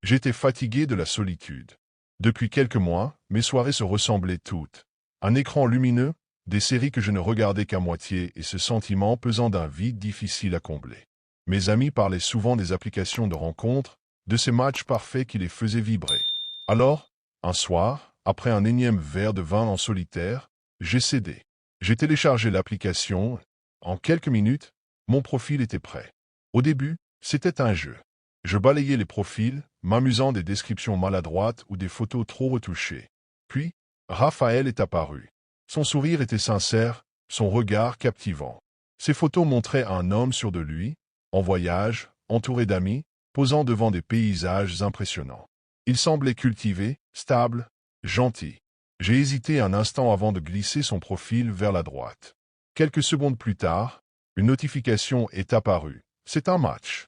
J'étais fatigué de la solitude. Depuis quelques mois, mes soirées se ressemblaient toutes. Un écran lumineux, des séries que je ne regardais qu'à moitié et ce sentiment pesant d'un vide difficile à combler. Mes amis parlaient souvent des applications de rencontres, de ces matchs parfaits qui les faisaient vibrer. Alors, un soir, après un énième verre de vin en solitaire, j'ai cédé. J'ai téléchargé l'application. En quelques minutes, mon profil était prêt. Au début, c'était un jeu. Je balayais les profils, m'amusant des descriptions maladroites ou des photos trop retouchées. Puis, Raphaël est apparu. Son sourire était sincère, son regard captivant. Ses photos montraient un homme sûr de lui, en voyage, entouré d'amis, posant devant des paysages impressionnants. Il semblait cultivé, stable, gentil. J'ai hésité un instant avant de glisser son profil vers la droite. Quelques secondes plus tard, une notification est apparue. C'est un match.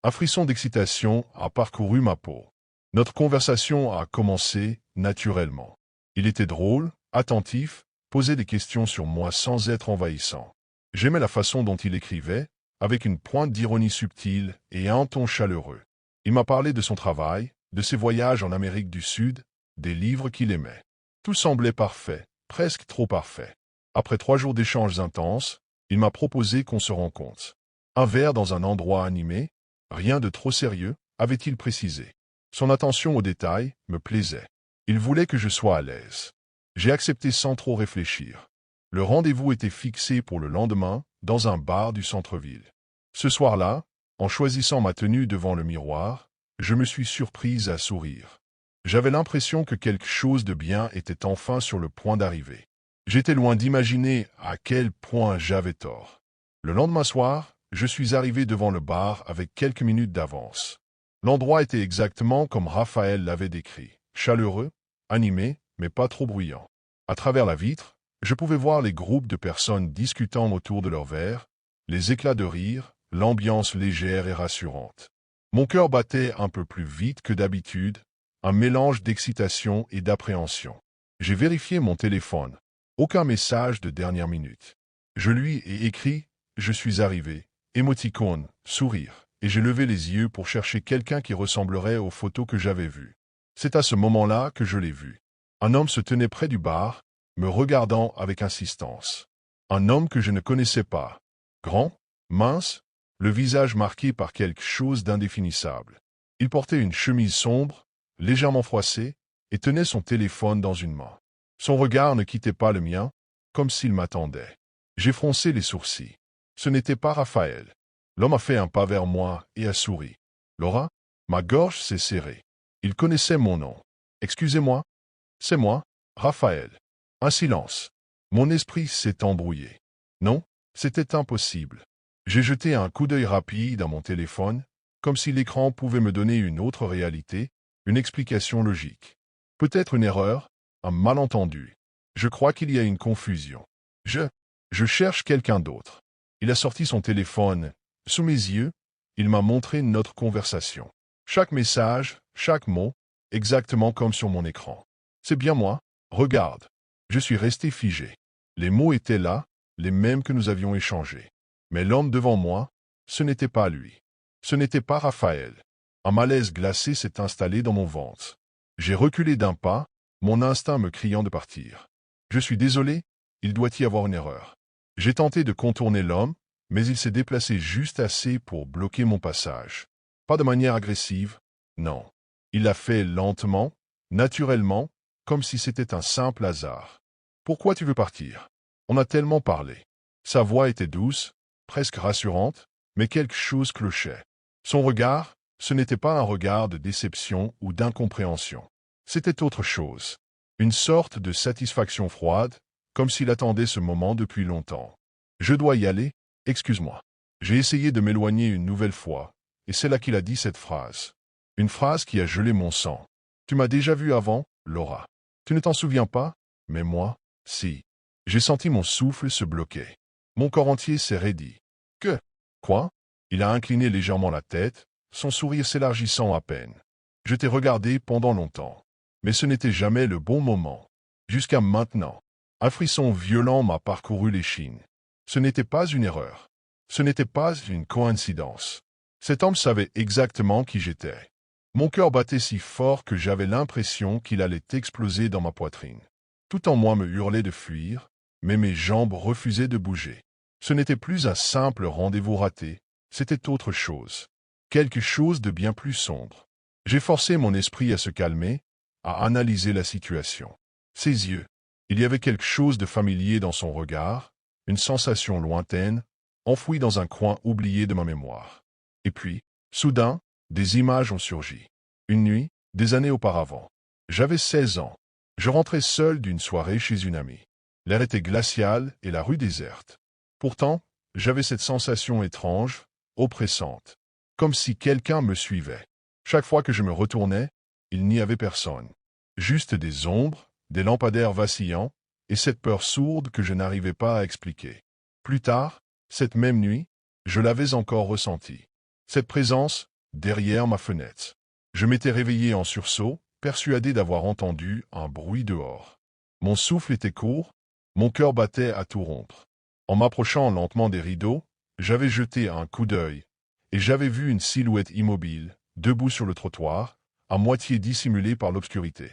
Un frisson d'excitation a parcouru ma peau. Notre conversation a commencé naturellement. Il était drôle, attentif, posait des questions sur moi sans être envahissant. J'aimais la façon dont il écrivait, avec une pointe d'ironie subtile et un ton chaleureux. Il m'a parlé de son travail, de ses voyages en Amérique du Sud, des livres qu'il aimait. Tout semblait parfait, presque trop parfait. Après 3 jours d'échanges intenses, il m'a proposé qu'on se rencontre. Un verre dans un endroit animé, rien de trop sérieux, avait-il précisé. Son attention aux détails me plaisait. Il voulait que je sois à l'aise. J'ai accepté sans trop réfléchir. Le rendez-vous était fixé pour le lendemain, dans un bar du centre-ville. Ce soir-là, en choisissant ma tenue devant le miroir, je me suis surprise à sourire. J'avais l'impression que quelque chose de bien était enfin sur le point d'arriver. J'étais loin d'imaginer à quel point j'avais tort. Le lendemain soir, je suis arrivé devant le bar avec quelques minutes d'avance. L'endroit était exactement comme Raphaël l'avait décrit. Chaleureux, animé, mais pas trop bruyant. À travers la vitre, je pouvais voir les groupes de personnes discutant autour de leur verre, les éclats de rire, l'ambiance légère et rassurante. Mon cœur battait un peu plus vite que d'habitude, un mélange d'excitation et d'appréhension. J'ai vérifié mon téléphone. Aucun message de dernière minute. Je lui ai écrit « Je suis arrivé », émoticône, sourire, et j'ai levé les yeux pour chercher quelqu'un qui ressemblerait aux photos que j'avais vues. C'est à ce moment-là que je l'ai vu. Un homme se tenait près du bar, me regardant avec insistance. Un homme que je ne connaissais pas. Grand, mince, le visage marqué par quelque chose d'indéfinissable. Il portait une chemise sombre, légèrement froissée, et tenait son téléphone dans une main. Son regard ne quittait pas le mien, comme s'il m'attendait. J'ai froncé les sourcils. Ce n'était pas Raphaël. L'homme a fait un pas vers moi et a souri. Laura, ma gorge s'est serrée. Il connaissait mon nom. Excusez-moi. C'est moi, Raphaël. Un silence. Mon esprit s'est embrouillé. Non, c'était impossible. J'ai jeté un coup d'œil rapide à mon téléphone, comme si l'écran pouvait me donner une autre réalité, une explication logique. Peut-être une erreur, un malentendu. Je crois qu'il y a une confusion. Je cherche quelqu'un d'autre. Il a sorti son téléphone. Sous mes yeux, il m'a montré notre conversation. Chaque message, chaque mot, exactement comme sur mon écran. C'est bien moi, regarde. Je suis resté figé. Les mots étaient là, les mêmes que nous avions échangés. Mais l'homme devant moi, ce n'était pas lui. Ce n'était pas Raphaël. Un malaise glacé s'est installé dans mon ventre. J'ai reculé d'un pas, mon instinct me criant de partir. Je suis désolé, il doit y avoir une erreur. J'ai tenté de contourner l'homme, mais il s'est déplacé juste assez pour bloquer mon passage. Pas de manière agressive, non. Il l'a fait lentement, naturellement, comme si c'était un simple hasard. Pourquoi tu veux partir? On a tellement parlé. Sa voix était douce, presque rassurante, mais quelque chose clochait. Son regard, ce n'était pas un regard de déception ou d'incompréhension. C'était autre chose. Une sorte de satisfaction froide, comme s'il attendait ce moment depuis longtemps. Je dois y aller, excuse-moi. J'ai essayé de m'éloigner une nouvelle fois, et c'est là qu'il a dit cette phrase. Une phrase qui a gelé mon sang. Tu m'as déjà vu avant, Laura. Tu ne t'en souviens pas? Mais moi, si. J'ai senti mon souffle se bloquer. Mon corps entier s'est raidi. Que? Quoi? Il a incliné légèrement la tête, son sourire s'élargissant à peine. Je t'ai regardé pendant longtemps. Mais ce n'était jamais le bon moment. Jusqu'à maintenant. Un frisson violent m'a parcouru l'échine. Ce n'était pas une erreur. Ce n'était pas une coïncidence. Cet homme savait exactement qui j'étais. Mon cœur battait si fort que j'avais l'impression qu'il allait exploser dans ma poitrine. Tout en moi me hurlait de fuir, mais mes jambes refusaient de bouger. Ce n'était plus un simple rendez-vous raté, c'était autre chose. Quelque chose de bien plus sombre. J'ai forcé mon esprit à se calmer, à analyser la situation. Ses yeux. Il y avait quelque chose de familier dans son regard, une sensation lointaine, enfouie dans un coin oublié de ma mémoire. Et puis, soudain, des images ont surgi. Une nuit, des années auparavant. J'avais 16 ans. Je rentrais seul d'une soirée chez une amie. L'air était glacial et la rue déserte. Pourtant, j'avais cette sensation étrange, oppressante, comme si quelqu'un me suivait. Chaque fois que je me retournais, il n'y avait personne. Juste des ombres, des lampadaires vacillants, et cette peur sourde que je n'arrivais pas à expliquer. Plus tard, cette même nuit, je l'avais encore ressentie. Cette présence, derrière ma fenêtre. Je m'étais réveillé en sursaut, persuadé d'avoir entendu un bruit dehors. Mon souffle était court, mon cœur battait à tout rompre. En m'approchant lentement des rideaux, j'avais jeté un coup d'œil, et j'avais vu une silhouette immobile, debout sur le trottoir, à moitié dissimulée par l'obscurité.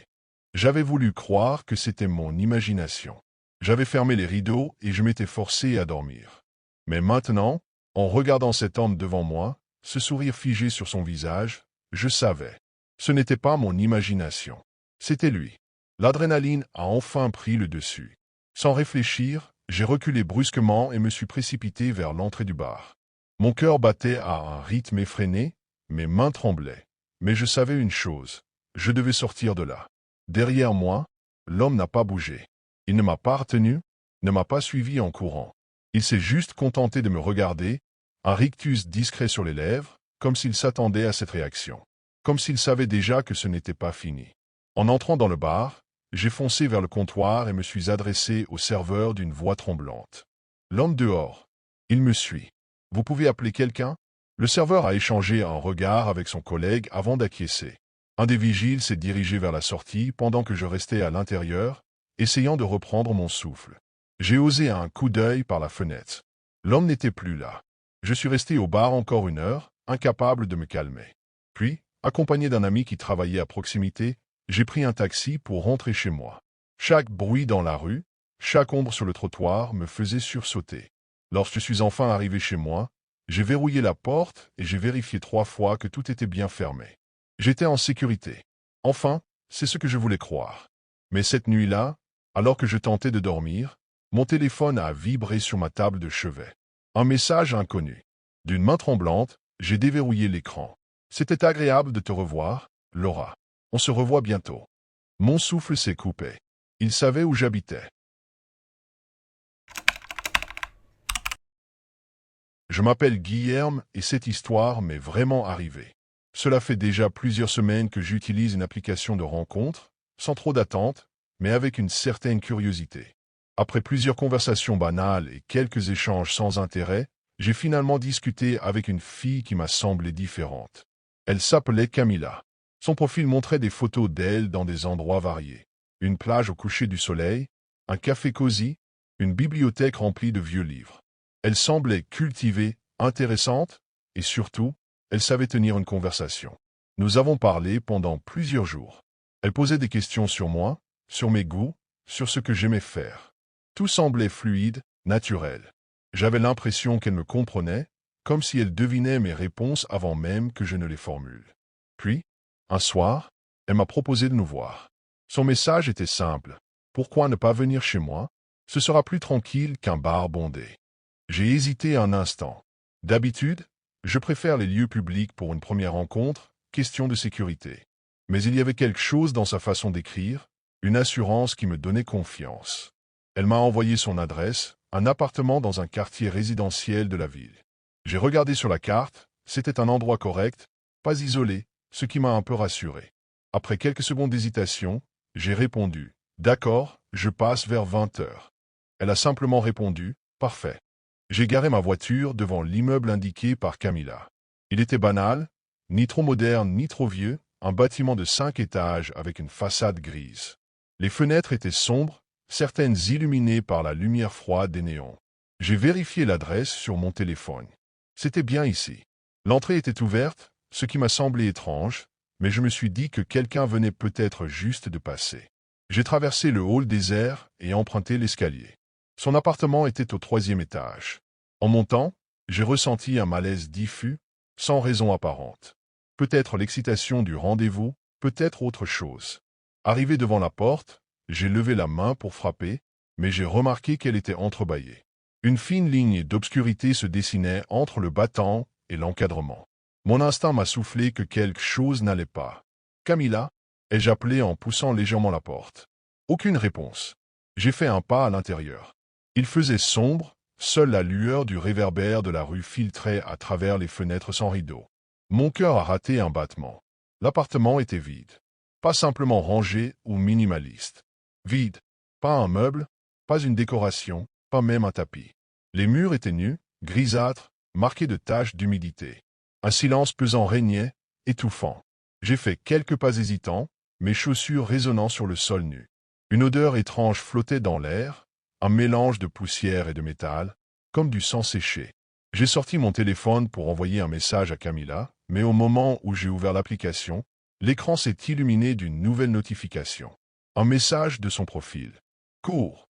J'avais voulu croire que c'était mon imagination. J'avais fermé les rideaux et je m'étais forcé à dormir. Mais maintenant, en regardant cet homme devant moi, ce sourire figé sur son visage, je savais. Ce n'était pas mon imagination. C'était lui. L'adrénaline a enfin pris le dessus. Sans réfléchir, j'ai reculé brusquement et me suis précipité vers l'entrée du bar. Mon cœur battait à un rythme effréné, mes mains tremblaient. Mais je savais une chose, je devais sortir de là. Derrière moi, l'homme n'a pas bougé. Il ne m'a pas retenu, ne m'a pas suivi en courant. Il s'est juste contenté de me regarder, un rictus discret sur les lèvres, comme s'il s'attendait à cette réaction. Comme s'il savait déjà que ce n'était pas fini. En entrant dans le bar, j'ai foncé vers le comptoir et me suis adressé au serveur d'une voix tremblante. L'homme dehors. Il me suit. Vous pouvez appeler quelqu'un? Le serveur a échangé un regard avec son collègue avant d'acquiescer. Un des vigiles s'est dirigé vers la sortie pendant que je restais à l'intérieur, essayant de reprendre mon souffle. J'ai osé un coup d'œil par la fenêtre. L'homme n'était plus là. Je suis resté au bar encore une heure, incapable de me calmer. Puis, accompagné d'un ami qui travaillait à proximité, j'ai pris un taxi pour rentrer chez moi. Chaque bruit dans la rue, chaque ombre sur le trottoir me faisait sursauter. Lorsque je suis enfin arrivé chez moi, j'ai verrouillé la porte et j'ai vérifié 3 fois que tout était bien fermé. J'étais en sécurité. Enfin, c'est ce que je voulais croire. Mais cette nuit-là, alors que je tentais de dormir, mon téléphone a vibré sur ma table de chevet. Un message inconnu. D'une main tremblante, j'ai déverrouillé l'écran. C'était agréable de te revoir, Laura. On se revoit bientôt. Mon souffle s'est coupé. Il savait où j'habitais. Je m'appelle Guilherme et cette histoire m'est vraiment arrivée. Cela fait déjà plusieurs semaines que j'utilise une application de rencontre, sans trop d'attente, mais avec une certaine curiosité. Après plusieurs conversations banales et quelques échanges sans intérêt, j'ai finalement discuté avec une fille qui m'a semblé différente. Elle s'appelait Camilla. Son profil montrait des photos d'elle dans des endroits variés. Une plage au coucher du soleil, un café cosy, une bibliothèque remplie de vieux livres. Elle semblait cultivée, intéressante, et surtout, elle savait tenir une conversation. Nous avons parlé pendant plusieurs jours. Elle posait des questions sur moi, sur mes goûts, sur ce que j'aimais faire. Tout semblait fluide, naturel. J'avais l'impression qu'elle me comprenait, comme si elle devinait mes réponses avant même que je ne les formule. Puis, un soir, elle m'a proposé de nous voir. Son message était simple. Pourquoi ne pas venir chez moi? Ce sera plus tranquille qu'un bar bondé. J'ai hésité un instant. D'habitude, je préfère les lieux publics pour une première rencontre, question de sécurité. Mais il y avait quelque chose dans sa façon d'écrire, une assurance qui me donnait confiance. Elle m'a envoyé son adresse, un appartement dans un quartier résidentiel de la ville. J'ai regardé sur la carte, c'était un endroit correct, pas isolé, ce qui m'a un peu rassuré. Après quelques secondes d'hésitation, j'ai répondu « D'accord, je passe vers 20 heures ». Elle a simplement répondu « Parfait ». J'ai garé ma voiture devant l'immeuble indiqué par Camilla. Il était banal, ni trop moderne ni trop vieux, un bâtiment de 5 étages avec une façade grise. Les fenêtres étaient sombres, certaines illuminées par la lumière froide des néons. J'ai vérifié l'adresse sur mon téléphone. C'était bien ici. L'entrée était ouverte, ce qui m'a semblé étrange, mais je me suis dit que quelqu'un venait peut-être juste de passer. J'ai traversé le hall désert et emprunté l'escalier. Son appartement était au 3e étage. En montant, j'ai ressenti un malaise diffus, sans raison apparente. Peut-être l'excitation du rendez-vous, peut-être autre chose. Arrivé devant la porte, j'ai levé la main pour frapper, mais j'ai remarqué qu'elle était entrebâillée. Une fine ligne d'obscurité se dessinait entre le battant et l'encadrement. Mon instinct m'a soufflé que quelque chose n'allait pas. « Camilla » ai-je appelé en poussant légèrement la porte. Aucune réponse. J'ai fait un pas à l'intérieur. Il faisait sombre, seule la lueur du réverbère de la rue filtrait à travers les fenêtres sans rideaux. Mon cœur a raté un battement. L'appartement était vide. Pas simplement rangé ou minimaliste. Vide. Pas un meuble, pas une décoration, pas même un tapis. Les murs étaient nus, grisâtres, marqués de taches d'humidité. Un silence pesant régnait, étouffant. J'ai fait quelques pas hésitants, mes chaussures résonnant sur le sol nu. Une odeur étrange flottait dans l'air, un mélange de poussière et de métal, comme du sang séché. J'ai sorti mon téléphone pour envoyer un message à Camilla, mais au moment où j'ai ouvert l'application, l'écran s'est illuminé d'une nouvelle notification. Un message de son profil. Cours.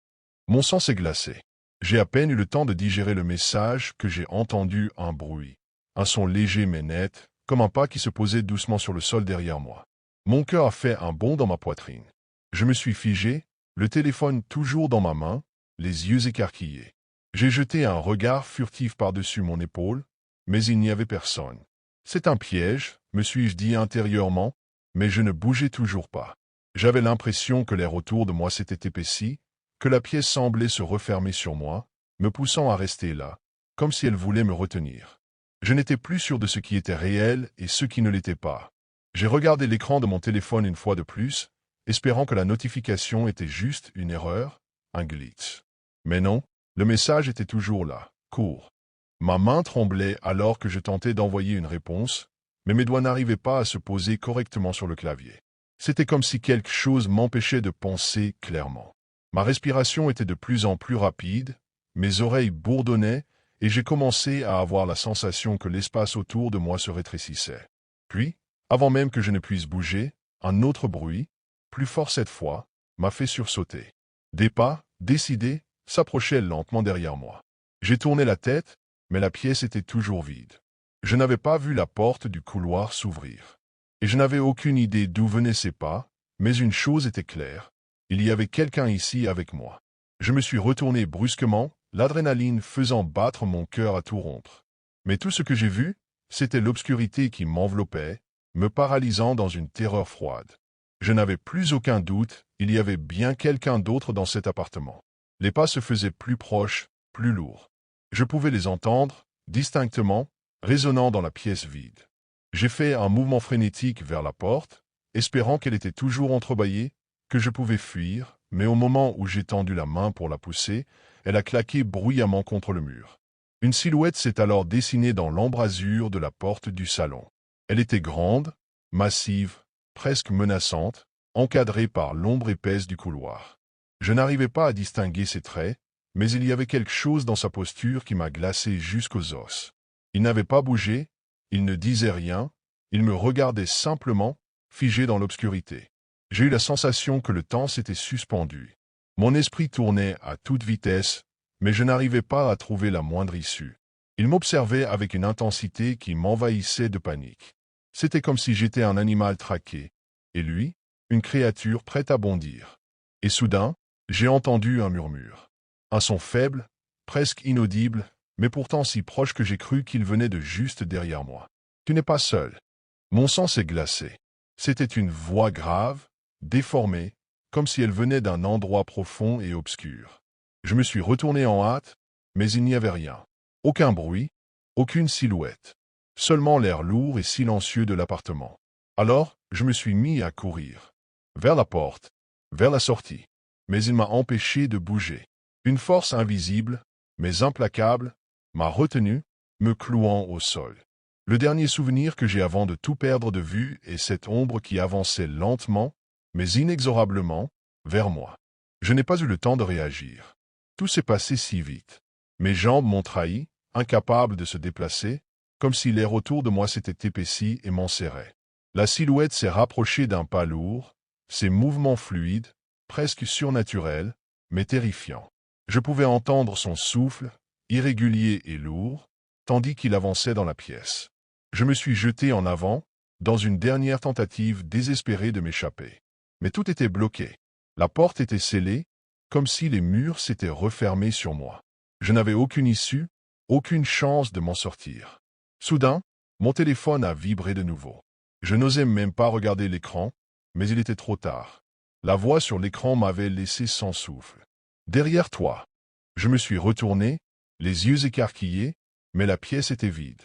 Mon sang s'est glacé. J'ai à peine eu le temps de digérer le message que j'ai entendu un bruit. Un son léger mais net, comme un pas qui se posait doucement sur le sol derrière moi. Mon cœur a fait un bond dans ma poitrine. Je me suis figé, le téléphone toujours dans ma main, les yeux écarquillés. J'ai jeté un regard furtif par-dessus mon épaule, mais il n'y avait personne. C'est un piège, me suis-je dit intérieurement, mais je ne bougeais toujours pas. J'avais l'impression que l'air autour de moi s'était épaissi, que la pièce semblait se refermer sur moi, me poussant à rester là, comme si elle voulait me retenir. Je n'étais plus sûr de ce qui était réel et ce qui ne l'était pas. J'ai regardé l'écran de mon téléphone une fois de plus, espérant que la notification était juste une erreur, un glitch. Mais non, le message était toujours là, court. Ma main tremblait alors que je tentais d'envoyer une réponse, mais mes doigts n'arrivaient pas à se poser correctement sur le clavier. C'était comme si quelque chose m'empêchait de penser clairement. Ma respiration était de plus en plus rapide, mes oreilles bourdonnaient, et j'ai commencé à avoir la sensation que l'espace autour de moi se rétrécissait. Puis, avant même que je ne puisse bouger, un autre bruit, plus fort cette fois, m'a fait sursauter. Des pas, décidés, s'approchaient lentement derrière moi. J'ai tourné la tête, mais la pièce était toujours vide. Je n'avais pas vu la porte du couloir s'ouvrir. Et je n'avais aucune idée d'où venaient ces pas, mais une chose était claire. Il y avait quelqu'un ici avec moi. Je me suis retourné brusquement, l'adrénaline faisant battre mon cœur à tout rompre. Mais tout ce que j'ai vu, c'était l'obscurité qui m'enveloppait, me paralysant dans une terreur froide. Je n'avais plus aucun doute, il y avait bien quelqu'un d'autre dans cet appartement. Les pas se faisaient plus proches, plus lourds. Je pouvais les entendre, distinctement, résonnant dans la pièce vide. J'ai fait un mouvement frénétique vers la porte, espérant qu'elle était toujours entrebâillée, que je pouvais fuir, mais au moment où j'ai tendu la main pour la pousser, elle a claqué bruyamment contre le mur. Une silhouette s'est alors dessinée dans l'embrasure de la porte du salon. Elle était grande, massive, presque menaçante, encadrée par l'ombre épaisse du couloir. Je n'arrivais pas à distinguer ses traits, mais il y avait quelque chose dans sa posture qui m'a glacé jusqu'aux os. Il n'avait pas bougé, il ne disait rien, il me regardait simplement, figé dans l'obscurité. J'ai eu la sensation que le temps s'était suspendu. Mon esprit tournait à toute vitesse, mais je n'arrivais pas à trouver la moindre issue. Il m'observait avec une intensité qui m'envahissait de panique. C'était comme si j'étais un animal traqué, et lui, une créature prête à bondir. Et soudain, j'ai entendu un murmure. Un son faible, presque inaudible, mais pourtant si proche que j'ai cru qu'il venait de juste derrière moi. « Tu n'es pas seul. » Mon sang s'est glacé. C'était une voix grave, déformée, comme si elle venait d'un endroit profond et obscur. Je me suis retourné en hâte, mais il n'y avait rien. Aucun bruit, aucune silhouette. Seulement l'air lourd et silencieux de l'appartement. Alors, je me suis mis à courir. Vers la porte, vers la sortie. Mais il m'a empêché de bouger. Une force invisible, mais implacable, m'a retenu, me clouant au sol. Le dernier souvenir que j'ai avant de tout perdre de vue est cette ombre qui avançait lentement, mais inexorablement, vers moi. Je n'ai pas eu le temps de réagir. Tout s'est passé si vite. Mes jambes m'ont trahi, incapables de se déplacer, comme si l'air autour de moi s'était épaissi et m'enserrait. La silhouette s'est rapprochée d'un pas lourd, ses mouvements fluides, presque surnaturels, mais terrifiants. Je pouvais entendre son souffle, irrégulier et lourd, tandis qu'il avançait dans la pièce. Je me suis jeté en avant, dans une dernière tentative désespérée de m'échapper. Mais tout était bloqué. La porte était scellée, comme si les murs s'étaient refermés sur moi. Je n'avais aucune issue, aucune chance de m'en sortir. Soudain, mon téléphone a vibré de nouveau. Je n'osais même pas regarder l'écran, mais il était trop tard. La voix sur l'écran m'avait laissé sans souffle. « Derrière toi !» Je me suis retourné, les yeux écarquillés, mais la pièce était vide.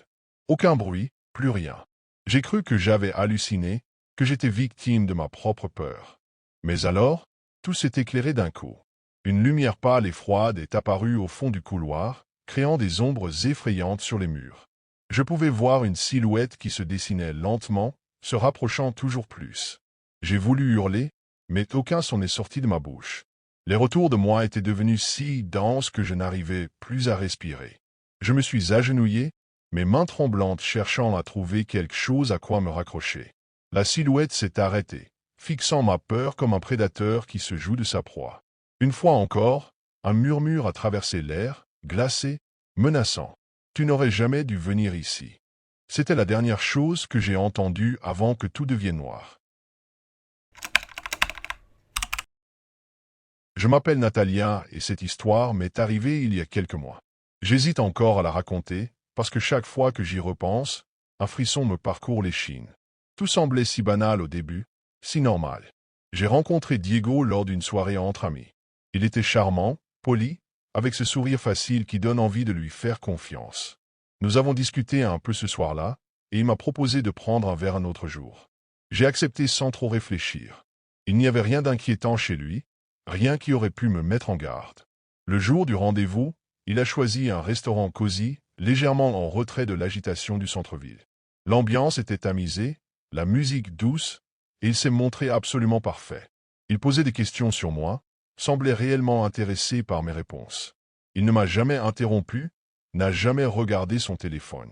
Aucun bruit, plus rien. J'ai cru que j'avais halluciné, que j'étais victime de ma propre peur. Mais alors, tout s'est éclairé d'un coup. Une lumière pâle et froide est apparue au fond du couloir, créant des ombres effrayantes sur les murs. Je pouvais voir une silhouette qui se dessinait lentement, se rapprochant toujours plus. J'ai voulu hurler, mais aucun son n'est sorti de ma bouche. Les retours de moi étaient devenus si denses que je n'arrivais plus à respirer. Je me suis agenouillé, mes mains tremblantes cherchant à trouver quelque chose à quoi me raccrocher. La silhouette s'est arrêtée, fixant ma peur comme un prédateur qui se joue de sa proie. Une fois encore, un murmure a traversé l'air, glacé, menaçant. « Tu n'aurais jamais dû venir ici. » C'était la dernière chose que j'ai entendue avant que tout devienne noir. Je m'appelle Natalia et cette histoire m'est arrivée il y a quelques mois. J'hésite encore à la raconter, parce que chaque fois que j'y repense, un frisson me parcourt l'échine. Tout semblait si banal au début, si normal. J'ai rencontré Diego lors d'une soirée entre amis. Il était charmant, poli, avec ce sourire facile qui donne envie de lui faire confiance. Nous avons discuté un peu ce soir-là, et il m'a proposé de prendre un verre un autre jour. J'ai accepté sans trop réfléchir. Il n'y avait rien d'inquiétant chez lui, rien qui aurait pu me mettre en garde. Le jour du rendez-vous, il a choisi un restaurant cosy, légèrement en retrait de l'agitation du centre-ville. L'ambiance était tamisée, la musique douce, et il s'est montré absolument parfait. Il posait des questions sur moi, semblait réellement intéressé par mes réponses. Il ne m'a jamais interrompu, n'a jamais regardé son téléphone.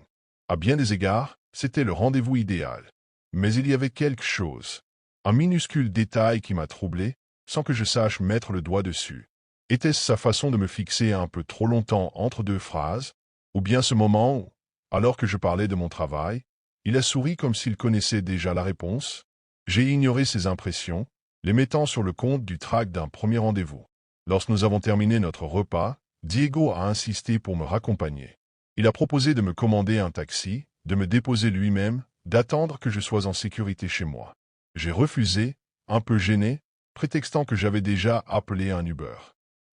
À bien des égards, c'était le rendez-vous idéal. Mais il y avait quelque chose, un minuscule détail qui m'a troublé, sans que je sache mettre le doigt dessus. Était-ce sa façon de me fixer un peu trop longtemps entre deux phrases, ou bien ce moment où, alors que je parlais de mon travail, il a souri comme s'il connaissait déjà la réponse? J'ai ignoré ses impressions, les mettant sur le compte du trac d'un premier rendez-vous. Lorsque nous avons terminé notre repas, Diego a insisté pour me raccompagner. Il a proposé de me commander un taxi, de me déposer lui-même, d'attendre que je sois en sécurité chez moi. J'ai refusé, un peu gêné, prétextant que j'avais déjà appelé un Uber.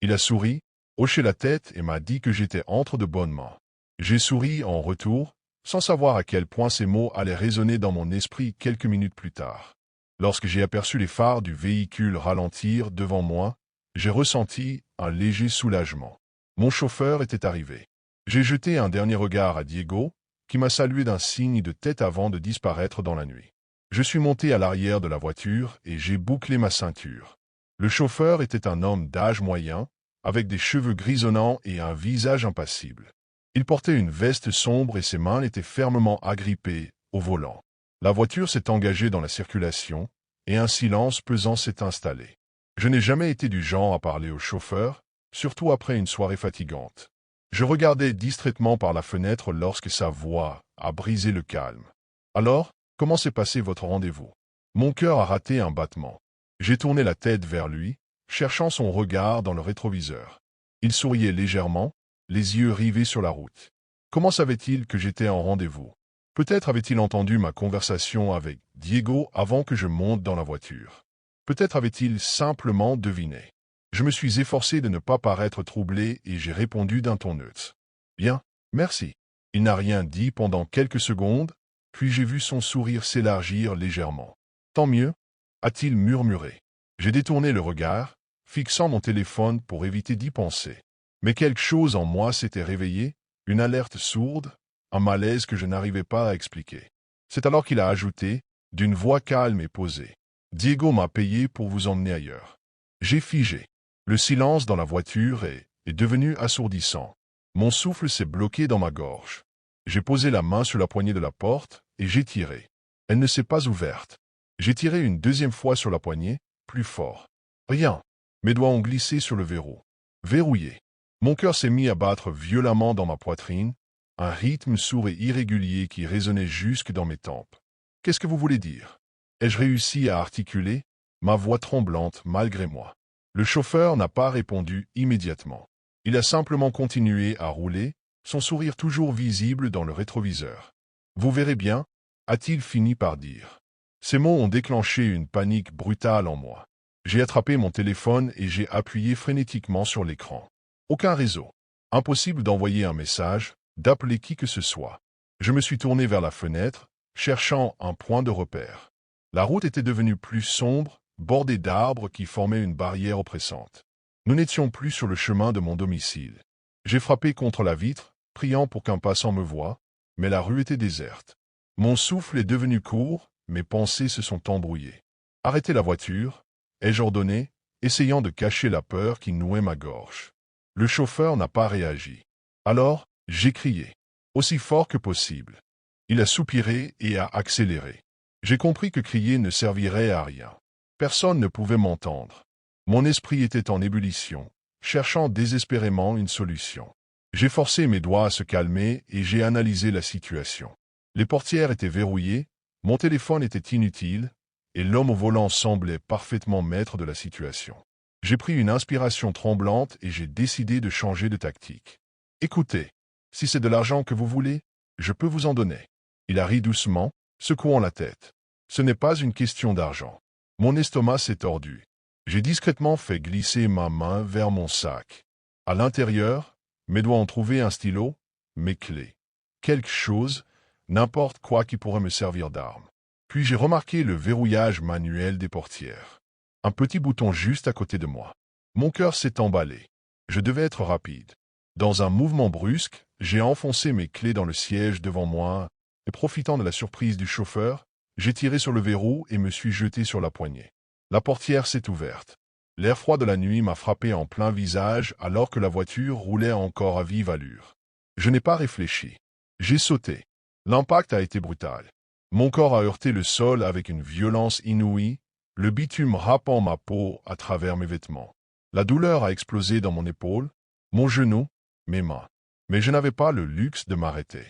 Il a souri, hoché la tête et m'a dit que j'étais entre de bonnes mains. J'ai souri en retour, sans savoir à quel point ces mots allaient résonner dans mon esprit quelques minutes plus tard. Lorsque j'ai aperçu les phares du véhicule ralentir devant moi, j'ai ressenti un léger soulagement. Mon chauffeur était arrivé. J'ai jeté un dernier regard à Diego, qui m'a salué d'un signe de tête avant de disparaître dans la nuit. Je suis monté à l'arrière de la voiture et j'ai bouclé ma ceinture. Le chauffeur était un homme d'âge moyen, avec des cheveux grisonnants et un visage impassible. Il portait une veste sombre et ses mains étaient fermement agrippées au volant. La voiture s'est engagée dans la circulation, et un silence pesant s'est installé. Je n'ai jamais été du genre à parler au chauffeur, surtout après une soirée fatigante. Je regardais distraitement par la fenêtre lorsque sa voix a brisé le calme. « Alors, comment s'est passé votre rendez-vous » Mon cœur a raté un battement. J'ai tourné la tête vers lui, cherchant son regard dans le rétroviseur. Il souriait légèrement, les yeux rivés sur la route. Comment savait-il que j'étais en rendez-vous? Peut-être avait-il entendu ma conversation avec Diego avant que je monte dans la voiture. Peut-être avait-il simplement deviné. Je me suis efforcé de ne pas paraître troublé et j'ai répondu d'un ton neutre. « Bien, merci. » Il n'a rien dit pendant quelques secondes, puis j'ai vu son sourire s'élargir légèrement. « Tant mieux, » a-t-il murmuré. J'ai détourné le regard, fixant mon téléphone pour éviter d'y penser. Mais quelque chose en moi s'était réveillé, une alerte sourde, un malaise que je n'arrivais pas à expliquer. C'est alors qu'il a ajouté, d'une voix calme et posée. « Diego m'a payé pour vous emmener ailleurs. » J'ai figé. Le silence dans la voiture est devenu assourdissant. Mon souffle s'est bloqué dans ma gorge. J'ai posé la main sur la poignée de la porte et j'ai tiré. Elle ne s'est pas ouverte. J'ai tiré une deuxième fois sur la poignée, plus fort. Rien. Mes doigts ont glissé sur le verrou. Verrouillé. Mon cœur s'est mis à battre violemment dans ma poitrine, un rythme sourd et irrégulier qui résonnait jusque dans mes tempes. Qu'est-ce que vous voulez dire? Ai-je réussi à articuler, ma voix tremblante malgré moi? Le chauffeur n'a pas répondu immédiatement. Il a simplement continué à rouler, son sourire toujours visible dans le rétroviseur. Vous verrez bien, a-t-il fini par dire. Ces mots ont déclenché une panique brutale en moi. J'ai attrapé mon téléphone et j'ai appuyé frénétiquement sur l'écran. Aucun réseau. Impossible d'envoyer un message, d'appeler qui que ce soit. Je me suis tourné vers la fenêtre, cherchant un point de repère. La route était devenue plus sombre, bordée d'arbres qui formaient une barrière oppressante. Nous n'étions plus sur le chemin de mon domicile. J'ai frappé contre la vitre, priant pour qu'un passant me voie, mais la rue était déserte. Mon souffle est devenu court, mes pensées se sont embrouillées. Arrêtez la voiture, ai-je ordonné, essayant de cacher la peur qui nouait ma gorge. Le chauffeur n'a pas réagi. Alors, j'ai crié, aussi fort que possible. Il a soupiré et a accéléré. J'ai compris que crier ne servirait à rien. Personne ne pouvait m'entendre. Mon esprit était en ébullition, cherchant désespérément une solution. J'ai forcé mes doigts à se calmer et j'ai analysé la situation. Les portières étaient verrouillées, mon téléphone était inutile, et l'homme au volant semblait parfaitement maître de la situation. J'ai pris une inspiration tremblante et j'ai décidé de changer de tactique. Écoutez, si c'est de l'argent que vous voulez, je peux vous en donner. Il a ri doucement, secouant la tête. Ce n'est pas une question d'argent. Mon estomac s'est tordu. J'ai discrètement fait glisser ma main vers mon sac. À l'intérieur, mes doigts ont trouvé un stylo, mes clés. Quelque chose, n'importe quoi qui pourrait me servir d'arme. Puis j'ai remarqué le verrouillage manuel des portières. Un petit bouton juste à côté de moi. Mon cœur s'est emballé. Je devais être rapide. Dans un mouvement brusque, j'ai enfoncé mes clés dans le siège devant moi, et profitant de la surprise du chauffeur, j'ai tiré sur le verrou et me suis jeté sur la poignée. La portière s'est ouverte. L'air froid de la nuit m'a frappé en plein visage alors que la voiture roulait encore à vive allure. Je n'ai pas réfléchi. J'ai sauté. L'impact a été brutal. Mon corps a heurté le sol avec une violence inouïe, le bitume râpant ma peau à travers mes vêtements. La douleur a explosé dans mon épaule, mon genou, mes mains. Mais je n'avais pas le luxe de m'arrêter.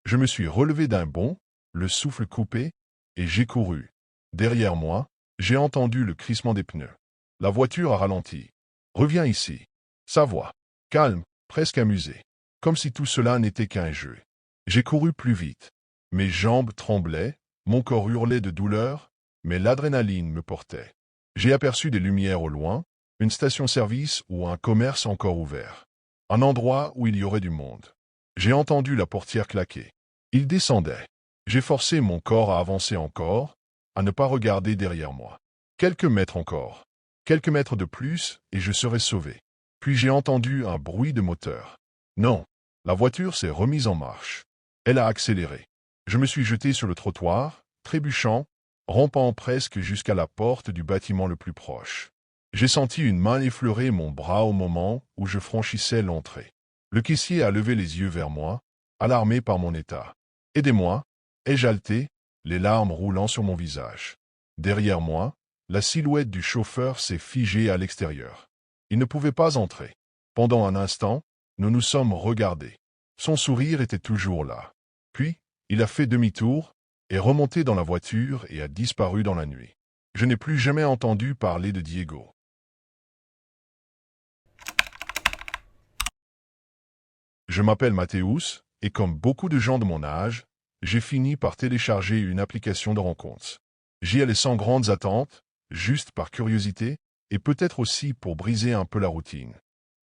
Je me suis relevé d'un bond, le souffle coupé, et j'ai couru. Derrière moi, j'ai entendu le crissement des pneus. La voiture a ralenti. Reviens ici. Sa voix, calme, presque amusée, comme si tout cela n'était qu'un jeu. J'ai couru plus vite. Mes jambes tremblaient, mon corps hurlait de douleur, mais l'adrénaline me portait. J'ai aperçu des lumières au loin, une station-service ou un commerce encore ouvert. Un endroit où il y aurait du monde. J'ai entendu la portière claquer. Il descendait. J'ai forcé mon corps à avancer encore, à ne pas regarder derrière moi. Quelques mètres encore. Quelques mètres de plus, et je serais sauvé. Puis j'ai entendu un bruit de moteur. Non, la voiture s'est remise en marche. Elle a accéléré. Je me suis jeté sur le trottoir, trébuchant, rampant presque jusqu'à la porte du bâtiment le plus proche. J'ai senti une main effleurer mon bras au moment où je franchissais l'entrée. Le caissier a levé les yeux vers moi, alarmé par mon état. « Aidez-moi » ai-je haleté, les larmes roulant sur mon visage. Derrière moi, la silhouette du chauffeur s'est figée à l'extérieur. Il ne pouvait pas entrer. Pendant un instant, nous nous sommes regardés. Son sourire était toujours là. Puis, il a fait demi-tour, est remonté dans la voiture et a disparu dans la nuit. Je n'ai plus jamais entendu parler de Diego. Je m'appelle Mathéus, et comme beaucoup de gens de mon âge, j'ai fini par télécharger une application de rencontres. J'y allais sans grandes attentes, juste par curiosité, et peut-être aussi pour briser un peu la routine.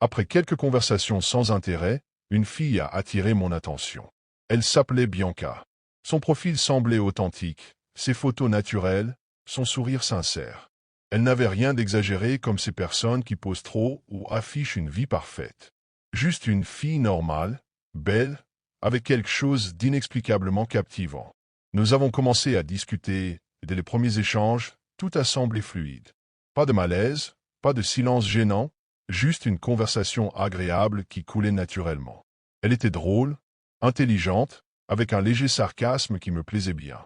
Après quelques conversations sans intérêt, une fille a attiré mon attention. Elle s'appelait Bianca. Son profil semblait authentique, ses photos naturelles, son sourire sincère. Elle n'avait rien d'exagéré comme ces personnes qui posent trop ou affichent une vie parfaite. Juste une fille normale, belle, avec quelque chose d'inexplicablement captivant. Nous avons commencé à discuter, et dès les premiers échanges, tout a semblé fluide. Pas de malaise, pas de silence gênant, juste une conversation agréable qui coulait naturellement. Elle était drôle, intelligente, avec un léger sarcasme qui me plaisait bien.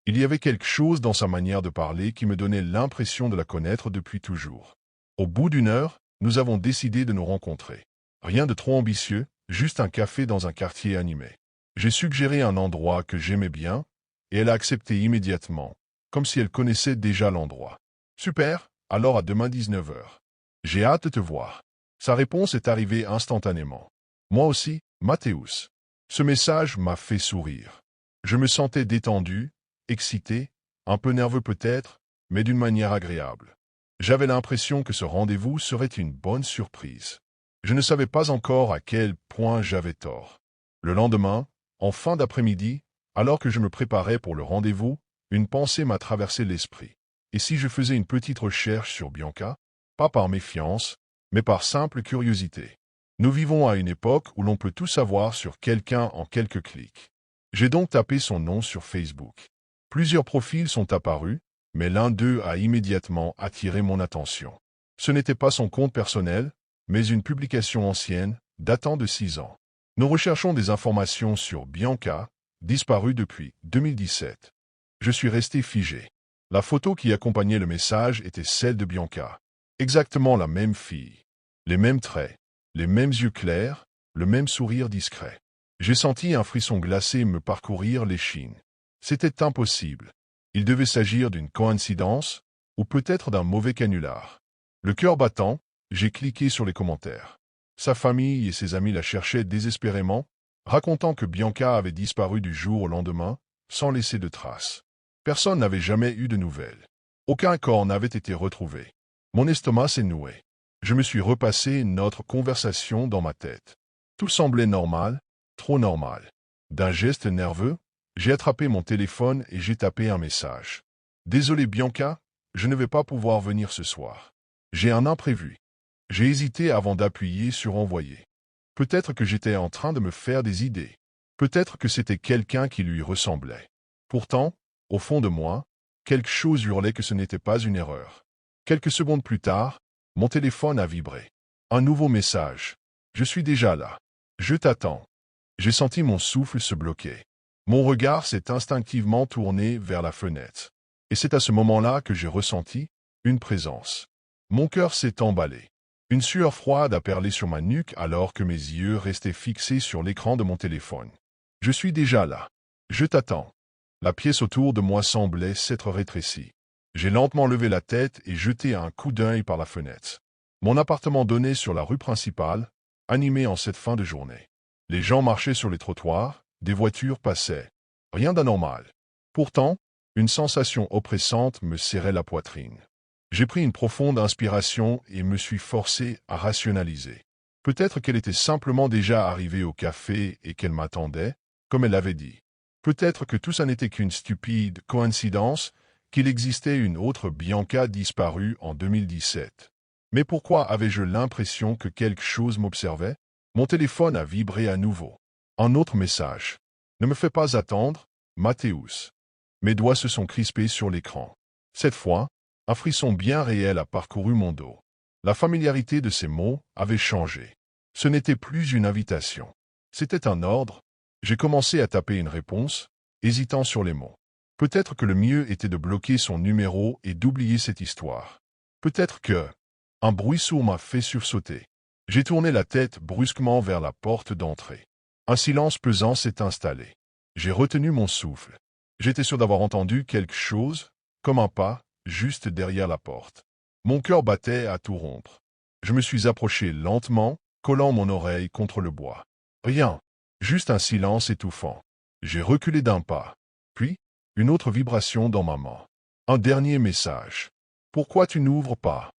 Il y avait quelque chose dans sa manière de parler qui me donnait l'impression de la connaître depuis toujours. Au bout d'une heure, nous avons décidé de nous rencontrer. Rien de trop ambitieux, juste un café dans un quartier animé. J'ai suggéré un endroit que j'aimais bien, et elle a accepté immédiatement, comme si elle connaissait déjà l'endroit. Super, alors à demain 19 heures. J'ai hâte de te voir. Sa réponse est arrivée instantanément. Moi aussi, Mathéus. Ce message m'a fait sourire. Je me sentais détendu, excité, un peu nerveux peut-être, mais d'une manière agréable. J'avais l'impression que ce rendez-vous serait une bonne surprise. Je ne savais pas encore à quel point j'avais tort. Le lendemain, en fin d'après-midi, alors que je me préparais pour le rendez-vous, une pensée m'a traversé l'esprit. Et si je faisais une petite recherche sur Bianca, pas par méfiance, mais par simple curiosité? Nous vivons à une époque où l'on peut tout savoir sur quelqu'un en quelques clics. J'ai donc tapé son nom sur Facebook. Plusieurs profils sont apparus, mais l'un d'eux a immédiatement attiré mon attention. Ce n'était pas son compte personnel, mais une publication ancienne, datant de 6 ans. Nous recherchons des informations sur Bianca, disparue depuis 2017. Je suis resté figé. La photo qui accompagnait le message était celle de Bianca. Exactement la même fille. Les mêmes traits, les mêmes yeux clairs, le même sourire discret. J'ai senti un frisson glacé me parcourir l'échine. C'était impossible. Il devait s'agir d'une coïncidence, ou peut-être d'un mauvais canular. Le cœur battant, j'ai cliqué sur les commentaires. Sa famille et ses amis la cherchaient désespérément, racontant que Bianca avait disparu du jour au lendemain, sans laisser de traces. Personne n'avait jamais eu de nouvelles. Aucun corps n'avait été retrouvé. Mon estomac s'est noué. Je me suis repassé notre conversation dans ma tête. Tout semblait normal, trop normal. D'un geste nerveux, j'ai attrapé mon téléphone et j'ai tapé un message. Désolé Bianca, je ne vais pas pouvoir venir ce soir. J'ai un imprévu. J'ai hésité avant d'appuyer sur envoyer. Peut-être que j'étais en train de me faire des idées. Peut-être que c'était quelqu'un qui lui ressemblait. Pourtant, au fond de moi, quelque chose hurlait que ce n'était pas une erreur. Quelques secondes plus tard, mon téléphone a vibré. Un nouveau message. Je suis déjà là. Je t'attends. J'ai senti mon souffle se bloquer. Mon regard s'est instinctivement tourné vers la fenêtre. Et c'est à ce moment-là que j'ai ressenti une présence. Mon cœur s'est emballé. Une sueur froide a perlé sur ma nuque alors que mes yeux restaient fixés sur l'écran de mon téléphone. Je suis déjà là. Je t'attends. La pièce autour de moi semblait s'être rétrécie. J'ai lentement levé la tête et jeté un coup d'œil par la fenêtre. Mon appartement donnait sur la rue principale, animé en cette fin de journée. Les gens marchaient sur les trottoirs, des voitures passaient. Rien d'anormal. Pourtant, une sensation oppressante me serrait la poitrine. J'ai pris une profonde inspiration et me suis forcé à rationaliser. Peut-être qu'elle était simplement déjà arrivée au café et qu'elle m'attendait, comme elle l'avait dit. Peut-être que tout ça n'était qu'une stupide coïncidence, qu'il existait une autre Bianca disparue en 2017. Mais pourquoi avais-je l'impression que quelque chose m'observait? Mon téléphone a vibré à nouveau. Un autre message. Ne me fais pas attendre, Mathéus. Mes doigts se sont crispés sur l'écran. Cette fois, un frisson bien réel a parcouru mon dos. La familiarité de ces mots avait changé. Ce n'était plus une invitation. C'était un ordre. J'ai commencé à taper une réponse, hésitant sur les mots. Peut-être que le mieux était de bloquer son numéro et d'oublier cette histoire. Peut-être que... Un bruit sourd m'a fait sursauter. J'ai tourné la tête brusquement vers la porte d'entrée. Un silence pesant s'est installé. J'ai retenu mon souffle. J'étais sûr d'avoir entendu quelque chose, comme un pas, juste derrière la porte. Mon cœur battait à tout rompre. Je me suis approché lentement, collant mon oreille contre le bois. Rien, juste un silence étouffant. J'ai reculé d'un pas. Puis, une autre vibration dans ma main. Un dernier message. Pourquoi tu n'ouvres pas?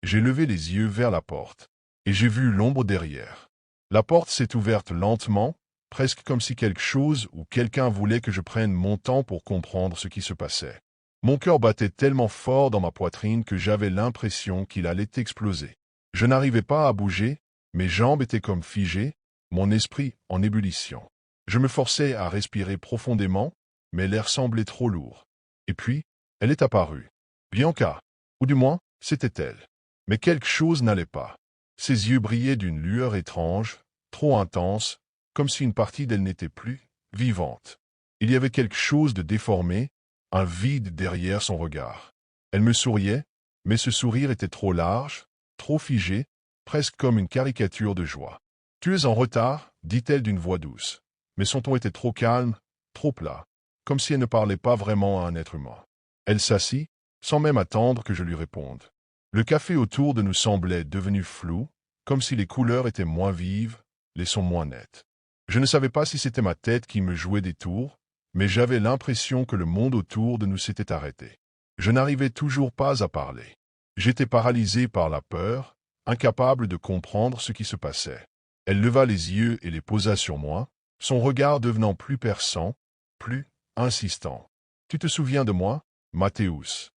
J'ai levé les yeux vers la porte, et j'ai vu l'ombre derrière. La porte s'est ouverte lentement, presque comme si quelque chose ou quelqu'un voulait que je prenne mon temps pour comprendre ce qui se passait. Mon cœur battait tellement fort dans ma poitrine que j'avais l'impression qu'il allait exploser. Je n'arrivais pas à bouger, mes jambes étaient comme figées, mon esprit en ébullition. Je me forçais à respirer profondément, mais l'air semblait trop lourd. Et puis, elle est apparue. Bianca, ou du moins, c'était elle. Mais quelque chose n'allait pas. Ses yeux brillaient d'une lueur étrange, trop intense, comme si une partie d'elle n'était plus vivante. Il y avait quelque chose de déformé, un vide derrière son regard. Elle me souriait, mais ce sourire était trop large, trop figé, presque comme une caricature de joie. « Tu es en retard » dit-elle d'une voix douce. Mais son ton était trop calme, trop plat, comme si elle ne parlait pas vraiment à un être humain. Elle s'assit, sans même attendre que je lui réponde. Le café autour de nous semblait devenu flou, comme si les couleurs étaient moins vives, les sons moins nets. Je ne savais pas si c'était ma tête qui me jouait des tours, mais j'avais l'impression que le monde autour de nous s'était arrêté. Je n'arrivais toujours pas à parler. J'étais paralysé par la peur, incapable de comprendre ce qui se passait. Elle leva les yeux et les posa sur moi, son regard devenant plus perçant, plus insistant. « Tu te souviens de moi, Mathéus ?»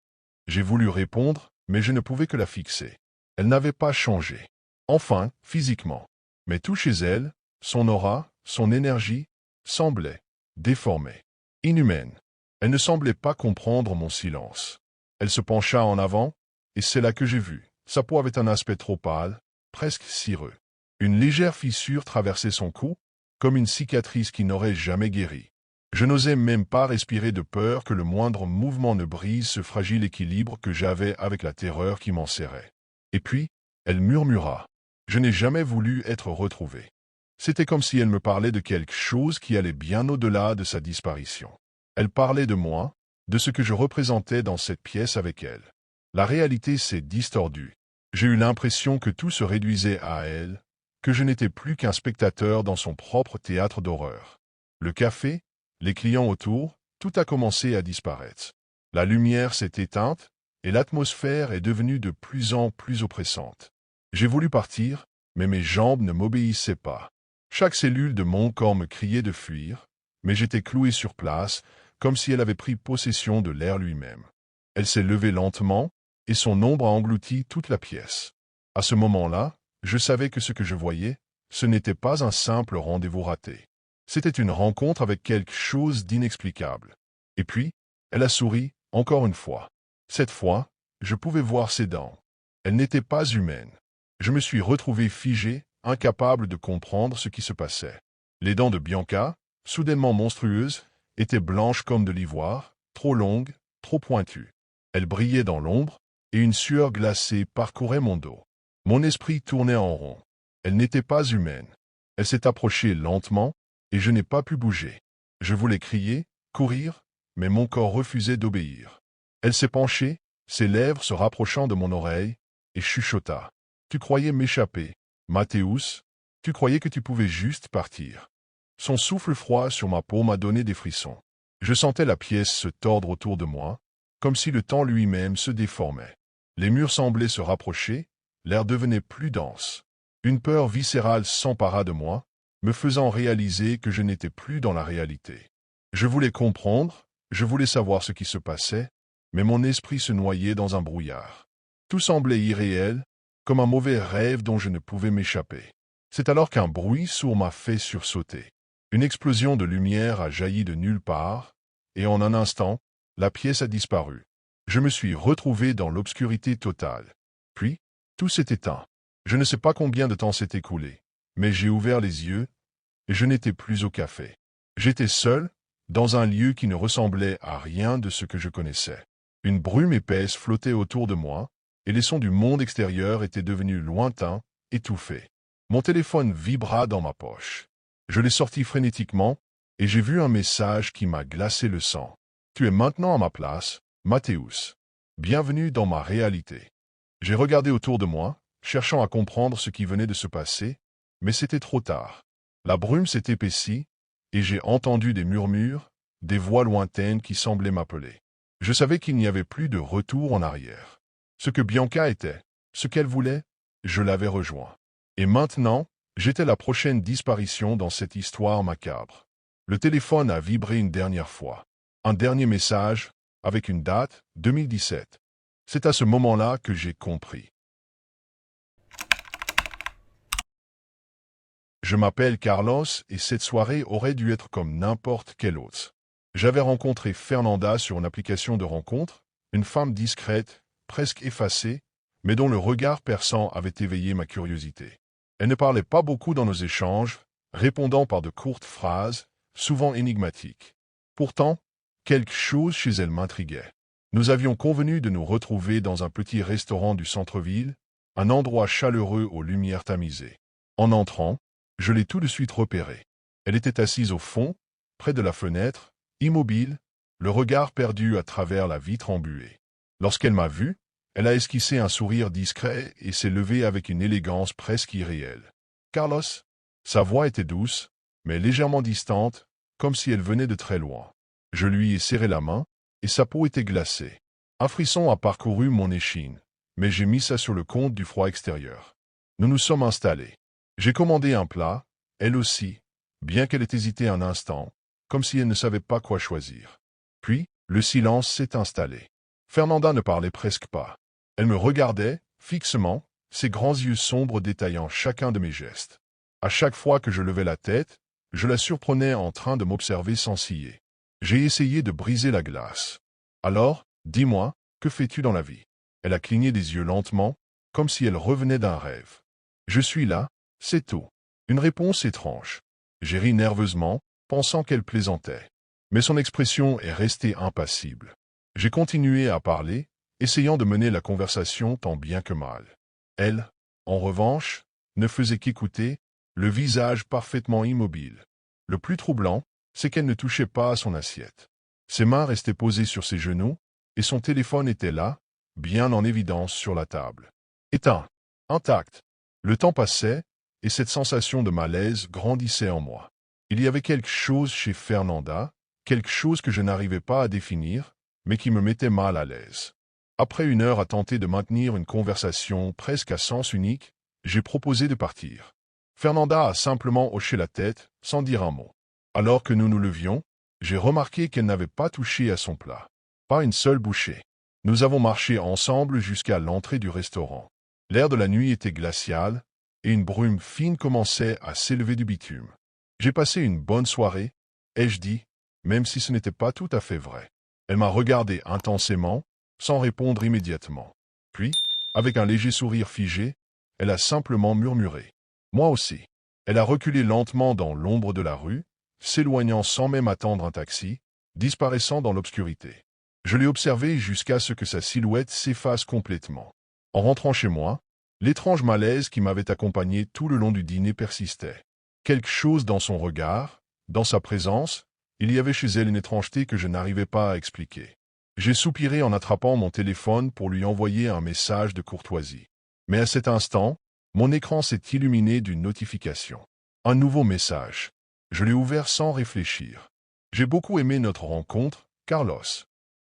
J'ai voulu répondre, mais je ne pouvais que la fixer. Elle n'avait pas changé. Enfin, physiquement. Mais tout chez elle, son aura, son énergie, semblait déformée, inhumaine. Elle ne semblait pas comprendre mon silence. Elle se pencha en avant, et c'est là que j'ai vu. Sa peau avait un aspect trop pâle, presque cireux. Une légère fissure traversait son cou, comme une cicatrice qui n'aurait jamais guéri. Je n'osais même pas respirer de peur que le moindre mouvement ne brise ce fragile équilibre que j'avais avec la terreur qui m'enserrait. Et puis, elle murmura. Je n'ai jamais voulu être retrouvé. C'était comme si elle me parlait de quelque chose qui allait bien au-delà de sa disparition. Elle parlait de moi, de ce que je représentais dans cette pièce avec elle. La réalité s'est distordue. J'ai eu l'impression que tout se réduisait à elle, que je n'étais plus qu'un spectateur dans son propre théâtre d'horreur. Le café, les clients autour, tout a commencé à disparaître. La lumière s'est éteinte et l'atmosphère est devenue de plus en plus oppressante. J'ai voulu partir, mais mes jambes ne m'obéissaient pas. Chaque cellule de mon corps me criait de fuir, mais j'étais cloué sur place, comme si elle avait pris possession de l'air lui-même. Elle s'est levée lentement, et son ombre a englouti toute la pièce. À ce moment-là, je savais que ce que je voyais, ce n'était pas un simple rendez-vous raté. C'était une rencontre avec quelque chose d'inexplicable. Et puis, elle a souri, encore une fois. Cette fois, je pouvais voir ses dents. Elle n'était pas humaine. Je me suis retrouvé figé, incapable de comprendre ce qui se passait. Les dents de Bianca, soudainement monstrueuses, étaient blanches comme de l'ivoire, trop longues, trop pointues. Elles brillaient dans l'ombre, et une sueur glacée parcourait mon dos. Mon esprit tournait en rond. Elle n'était pas humaine. Elle s'est approchée lentement, et je n'ai pas pu bouger. Je voulais crier, courir, mais mon corps refusait d'obéir. Elle s'est penchée, ses lèvres se rapprochant de mon oreille, et chuchota. « Tu croyais m'échapper, Mathéus, tu croyais que tu pouvais juste partir. » Son souffle froid sur ma peau m'a donné des frissons. Je sentais la pièce se tordre autour de moi, comme si le temps lui-même se déformait. Les murs semblaient se rapprocher, l'air devenait plus dense. Une peur viscérale s'empara de moi, me faisant réaliser que je n'étais plus dans la réalité. Je voulais comprendre, je voulais savoir ce qui se passait, mais mon esprit se noyait dans un brouillard. Tout semblait irréel, comme un mauvais rêve dont je ne pouvais m'échapper. C'est alors qu'un bruit sourd m'a fait sursauter. Une explosion de lumière a jailli de nulle part, et en un instant, la pièce a disparu. Je me suis retrouvé dans l'obscurité totale. Puis, tout s'est éteint. Je ne sais pas combien de temps s'est écoulé, mais j'ai ouvert les yeux, et je n'étais plus au café. J'étais seul, dans un lieu qui ne ressemblait à rien de ce que je connaissais. Une brume épaisse flottait autour de moi, et les sons du monde extérieur étaient devenus lointains, étouffés. Mon téléphone vibra dans ma poche. Je l'ai sorti frénétiquement, et j'ai vu un message qui m'a glacé le sang. « Tu es maintenant à ma place, Mathéus. Bienvenue dans ma réalité. » J'ai regardé autour de moi, cherchant à comprendre ce qui venait de se passer, mais c'était trop tard. La brume s'est épaissie, et j'ai entendu des murmures, des voix lointaines qui semblaient m'appeler. Je savais qu'il n'y avait plus de retour en arrière. Ce que Bianca était, ce qu'elle voulait, je l'avais rejoint. Et maintenant, j'étais la prochaine disparition dans cette histoire macabre. Le téléphone a vibré une dernière fois. Un dernier message, avec une date, 2017. C'est à ce moment-là que j'ai compris. Je m'appelle Carlos et cette soirée aurait dû être comme n'importe quelle autre. J'avais rencontré Fernanda sur une application de rencontre, une femme discrète, presque effacée, mais dont le regard perçant avait éveillé ma curiosité. Elle ne parlait pas beaucoup dans nos échanges, répondant par de courtes phrases, souvent énigmatiques. Pourtant, Quelque chose chez elle m'intriguait. Nous avions convenu de nous retrouver dans un petit restaurant du centre-ville, un endroit chaleureux aux lumières tamisées. En entrant, je l'ai tout de suite repérée. Elle était assise au fond, près de la fenêtre, immobile, le regard perdu à travers la vitre embuée. Lorsqu'elle m'a vu, elle a esquissé un sourire discret et s'est levée avec une élégance presque irréelle. Carlos, sa voix était douce, mais légèrement distante, comme si elle venait de très loin. Je lui ai serré la main, et sa peau était glacée. Un frisson a parcouru mon échine, mais j'ai mis ça sur le compte du froid extérieur. Nous nous sommes installés. J'ai commandé un plat, elle aussi, bien qu'elle ait hésité un instant, comme si elle ne savait pas quoi choisir. Puis, le silence s'est installé. Fernanda ne parlait presque pas. Elle me regardait, fixement, ses grands yeux sombres détaillant chacun de mes gestes. À chaque fois que je levais la tête, je la surprenais en train de m'observer sans ciller. J'ai essayé de briser la glace. Alors, dis-moi, que fais-tu dans la vie? Elle a cligné des yeux lentement, comme si elle revenait d'un rêve. Je suis là, c'est tout. Une réponse étrange. J'ai ri nerveusement, pensant qu'elle plaisantait. Mais son expression est restée impassible. J'ai continué à parler, essayant de mener la conversation tant bien que mal. Elle, en revanche, ne faisait qu'écouter, le visage parfaitement immobile. Le plus troublant, c'est qu'elle ne touchait pas à son assiette. Ses mains restaient posées sur ses genoux, et son téléphone était là, bien en évidence sur la table. Éteint, intact. Le temps passait, et cette sensation de malaise grandissait en moi. Il y avait quelque chose chez Fernanda, quelque chose que je n'arrivais pas à définir, mais qui me mettait mal à l'aise. Après 1 heure à tenter de maintenir une conversation presque à sens unique, j'ai proposé de partir. Fernanda a simplement hoché la tête, sans dire un mot. Alors que nous nous levions, j'ai remarqué qu'elle n'avait pas touché à son plat. Pas une seule bouchée. Nous avons marché ensemble jusqu'à l'entrée du restaurant. L'air de la nuit était glacial, et une brume fine commençait à s'élever du bitume. J'ai passé une bonne soirée, ai-je dit, même si ce n'était pas tout à fait vrai. Elle m'a regardé intensément, sans répondre immédiatement. Puis, avec un léger sourire figé, elle a simplement murmuré. Moi aussi. Elle a reculé lentement dans l'ombre de la rue, s'éloignant sans même attendre un taxi, disparaissant dans l'obscurité. Je l'ai observée jusqu'à ce que sa silhouette s'efface complètement. En rentrant chez moi, l'étrange malaise qui m'avait accompagné tout le long du dîner persistait. Quelque chose dans son regard, dans sa présence, il y avait chez elle une étrangeté que je n'arrivais pas à expliquer. J'ai soupiré en attrapant mon téléphone pour lui envoyer un message de courtoisie. Mais à cet instant, mon écran s'est illuminé d'une notification. Un nouveau message. Je l'ai ouvert sans réfléchir. J'ai beaucoup aimé notre rencontre, Carlos.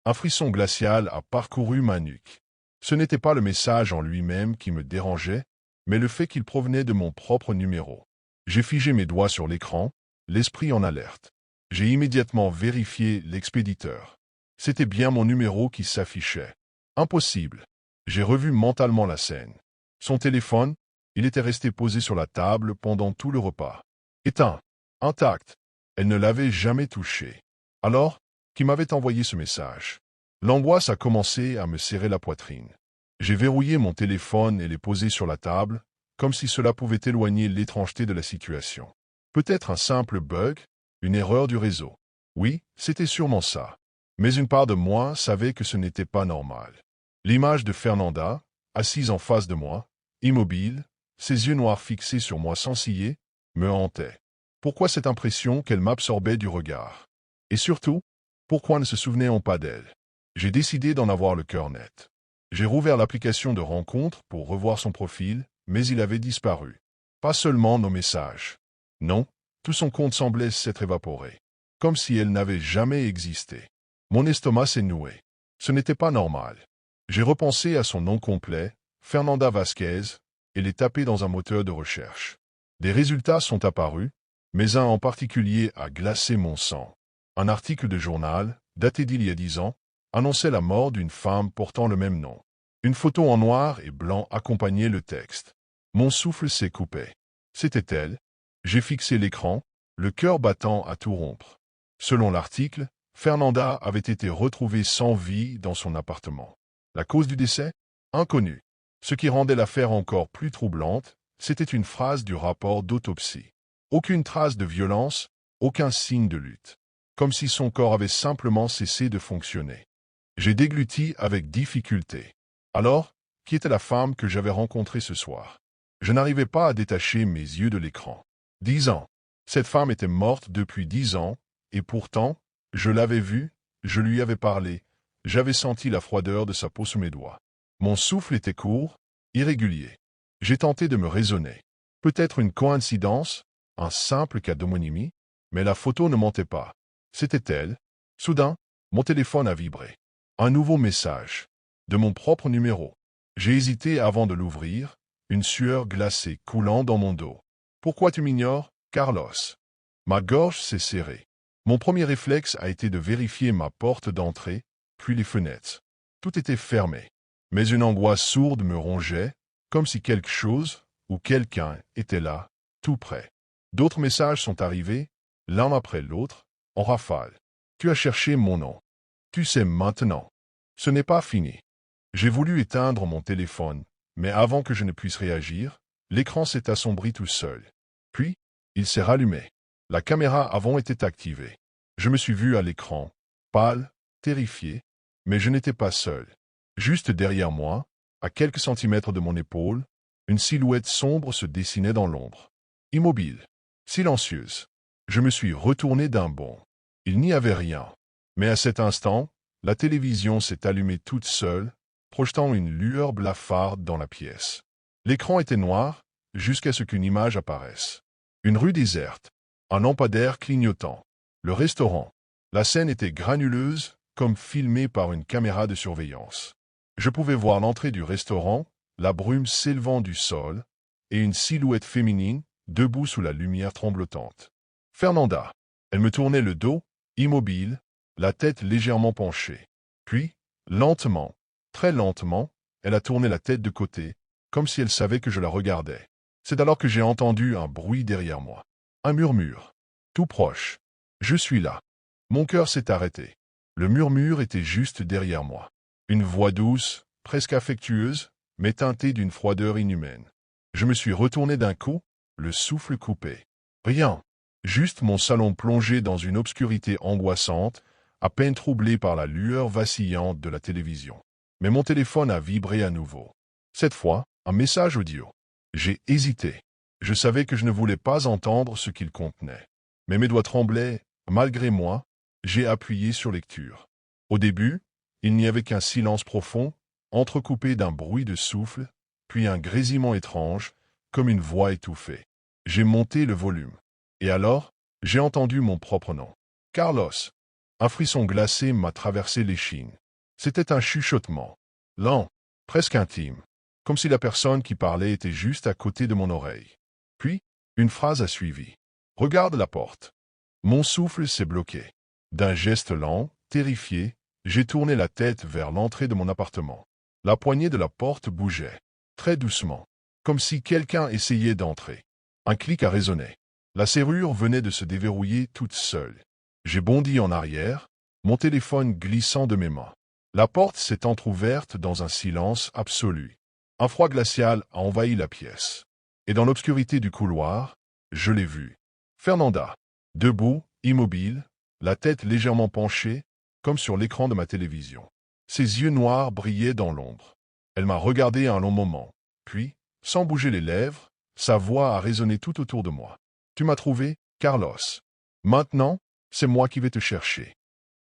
Un frisson glacial a parcouru ma nuque. Ce n'était pas le message en lui-même qui me dérangeait, mais le fait qu'il provenait de mon propre numéro. J'ai figé mes doigts sur l'écran, l'esprit en alerte. J'ai immédiatement vérifié l'expéditeur. C'était bien mon numéro qui s'affichait. Impossible. J'ai revu mentalement la scène. Son téléphone, il était resté posé sur la table pendant tout le repas. Éteint, intact. Elle ne l'avait jamais touché. Alors, qui m'avait envoyé ce message? L'angoisse a commencé à me serrer la poitrine. J'ai verrouillé mon téléphone et l'ai posé sur la table, comme si cela pouvait éloigner l'étrangeté de la situation. Peut-être un simple bug, une erreur du réseau. Oui, c'était sûrement ça. Mais une part de moi savait que ce n'était pas normal. L'image de Fernanda, assise en face de moi, immobile, ses yeux noirs fixés sur moi sans ciller, me hantait. Pourquoi cette impression qu'elle m'absorbait du regard? Et surtout, pourquoi ne se souvenait-on pas d'elle? J'ai décidé d'en avoir le cœur net. J'ai rouvert l'application de rencontre pour revoir son profil, mais il avait disparu. Pas seulement nos messages. Non, tout son compte semblait s'être évaporé. Comme si elle n'avait jamais existé. Mon estomac s'est noué. Ce n'était pas normal. J'ai repensé à son nom complet, Fernanda Vasquez, et l'ai tapé dans un moteur de recherche. Des résultats sont apparus, mais un en particulier a glacé mon sang. Un article de journal, daté d'il y a 10 ans, annonçait la mort d'une femme portant le même nom. Une photo en noir et blanc accompagnait le texte. Mon souffle s'est coupé. C'était elle. J'ai fixé l'écran, le cœur battant à tout rompre. Selon l'article, Fernanda avait été retrouvée sans vie dans son appartement. La cause du décès? Inconnue. Ce qui rendait l'affaire encore plus troublante, c'était une phrase du rapport d'autopsie. Aucune trace de violence, aucun signe de lutte. comme si son corps avait simplement cessé de fonctionner. J'ai dégluti avec difficulté. Alors, qui était la femme que j'avais rencontrée ce soir? Je n'arrivais pas à détacher mes yeux de l'écran. 10 ans. Cette femme était morte depuis 10 ans, et pourtant, je l'avais vue, je lui avais parlé, j'avais senti la froideur de sa peau sous mes doigts. Mon souffle était court, irrégulier. J'ai tenté de me raisonner. Peut-être une coïncidence, un simple cas d'homonymie, mais la photo ne mentait pas. C'était elle. Soudain, mon téléphone a vibré. Un nouveau message. De mon propre numéro. J'ai hésité avant de l'ouvrir, une sueur glacée coulant dans mon dos. Pourquoi tu m'ignores, Carlos? Ma gorge s'est serrée. Mon premier réflexe a été de vérifier ma porte d'entrée, puis les fenêtres. Tout était fermé. Mais une angoisse sourde me rongeait, comme si quelque chose ou quelqu'un était là, tout près. D'autres messages sont arrivés, l'un après l'autre, en rafale. Tu as cherché mon nom. Tu sais maintenant. Ce n'est pas fini. J'ai voulu éteindre mon téléphone, mais avant que je ne puisse réagir, l'écran s'est assombri tout seul. Puis, il s'est rallumé. La caméra avant était activée. Je me suis vu à l'écran, pâle, terrifié, mais je n'étais pas seul. Juste derrière moi, à quelques centimètres de mon épaule, une silhouette sombre se dessinait dans l'ombre. Immobile, silencieuse. Je me suis retourné d'un bond. Il n'y avait rien. Mais à cet instant, la télévision s'est allumée toute seule, projetant une lueur blafarde dans la pièce. L'écran était noir, jusqu'à ce qu'une image apparaisse. Une rue déserte, un lampadaire clignotant, le restaurant. La scène était granuleuse, comme filmée par une caméra de surveillance. Je pouvais voir l'entrée du restaurant, la brume s'élevant du sol, et une silhouette féminine, debout sous la lumière tremblotante. Fernanda. Elle me tournait le dos, immobile, la tête légèrement penchée. Puis, lentement, très lentement, elle a tourné la tête de côté, comme si elle savait que je la regardais. C'est alors que j'ai entendu un bruit derrière moi. Un murmure. Tout proche. Je suis là. Mon cœur s'est arrêté. Le murmure était juste derrière moi. Une voix douce, presque affectueuse, mais teintée d'une froideur inhumaine. Je me suis retourné d'un coup, le souffle coupé. Rien. Juste mon salon plongé dans une obscurité angoissante, à peine troublée par la lueur vacillante de la télévision. Mais mon téléphone a vibré à nouveau. Cette fois, un message audio. J'ai hésité. Je savais que je ne voulais pas entendre ce qu'il contenait. Mais mes doigts tremblaient, malgré moi, j'ai appuyé sur lecture. Au début, il n'y avait qu'un silence profond, entrecoupé d'un bruit de souffle, puis un grésillement étrange, comme une voix étouffée. J'ai monté le volume. Et alors, j'ai entendu mon propre nom. Carlos. Un frisson glacé m'a traversé l'échine. C'était un chuchotement. Lent, presque intime. Comme si la personne qui parlait était juste à côté de mon oreille. Puis, une phrase a suivi. Regarde la porte. Mon souffle s'est bloqué. D'un geste lent, terrifié, j'ai tourné la tête vers l'entrée de mon appartement. La poignée de la porte bougeait, très doucement, comme si quelqu'un essayait d'entrer. Un clic a résonné. La serrure venait de se déverrouiller toute seule. J'ai bondi en arrière, mon téléphone glissant de mes mains. La porte s'est entr'ouverte dans un silence absolu. Un froid glacial a envahi la pièce. Et dans l'obscurité du couloir, je l'ai vue. Fernanda, debout, immobile, la tête légèrement penchée, comme sur l'écran de ma télévision. Ses yeux noirs brillaient dans l'ombre. Elle m'a regardé un long moment. Puis, sans bouger les lèvres, sa voix a résonné tout autour de moi. Tu m'as trouvé, Carlos. Maintenant, c'est moi qui vais te chercher.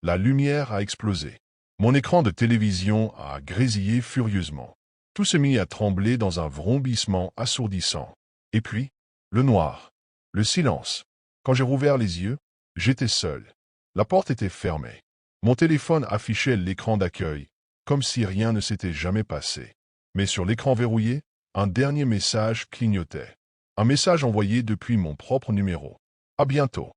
La lumière a explosé. Mon écran de télévision a grésillé furieusement. Tout se mit à trembler dans un vrombissement assourdissant. Et puis, le noir. Le silence. Quand j'ai rouvert les yeux, j'étais seul. La porte était fermée. Mon téléphone affichait l'écran d'accueil, comme si rien ne s'était jamais passé. Mais sur l'écran verrouillé, un dernier message clignotait. Un message envoyé depuis mon propre numéro. À bientôt.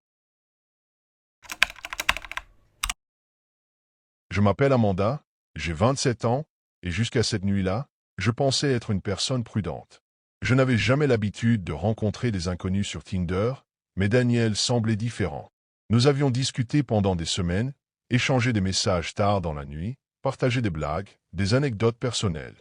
Je m'appelle Amanda, j'ai 27 ans, et jusqu'à cette nuit-là, je pensais être une personne prudente. Je n'avais jamais l'habitude de rencontrer des inconnus sur Tinder, mais Daniel semblait différent. Nous avions discuté pendant des semaines, échangé des messages tard dans la nuit, partagé des blagues, des anecdotes personnelles.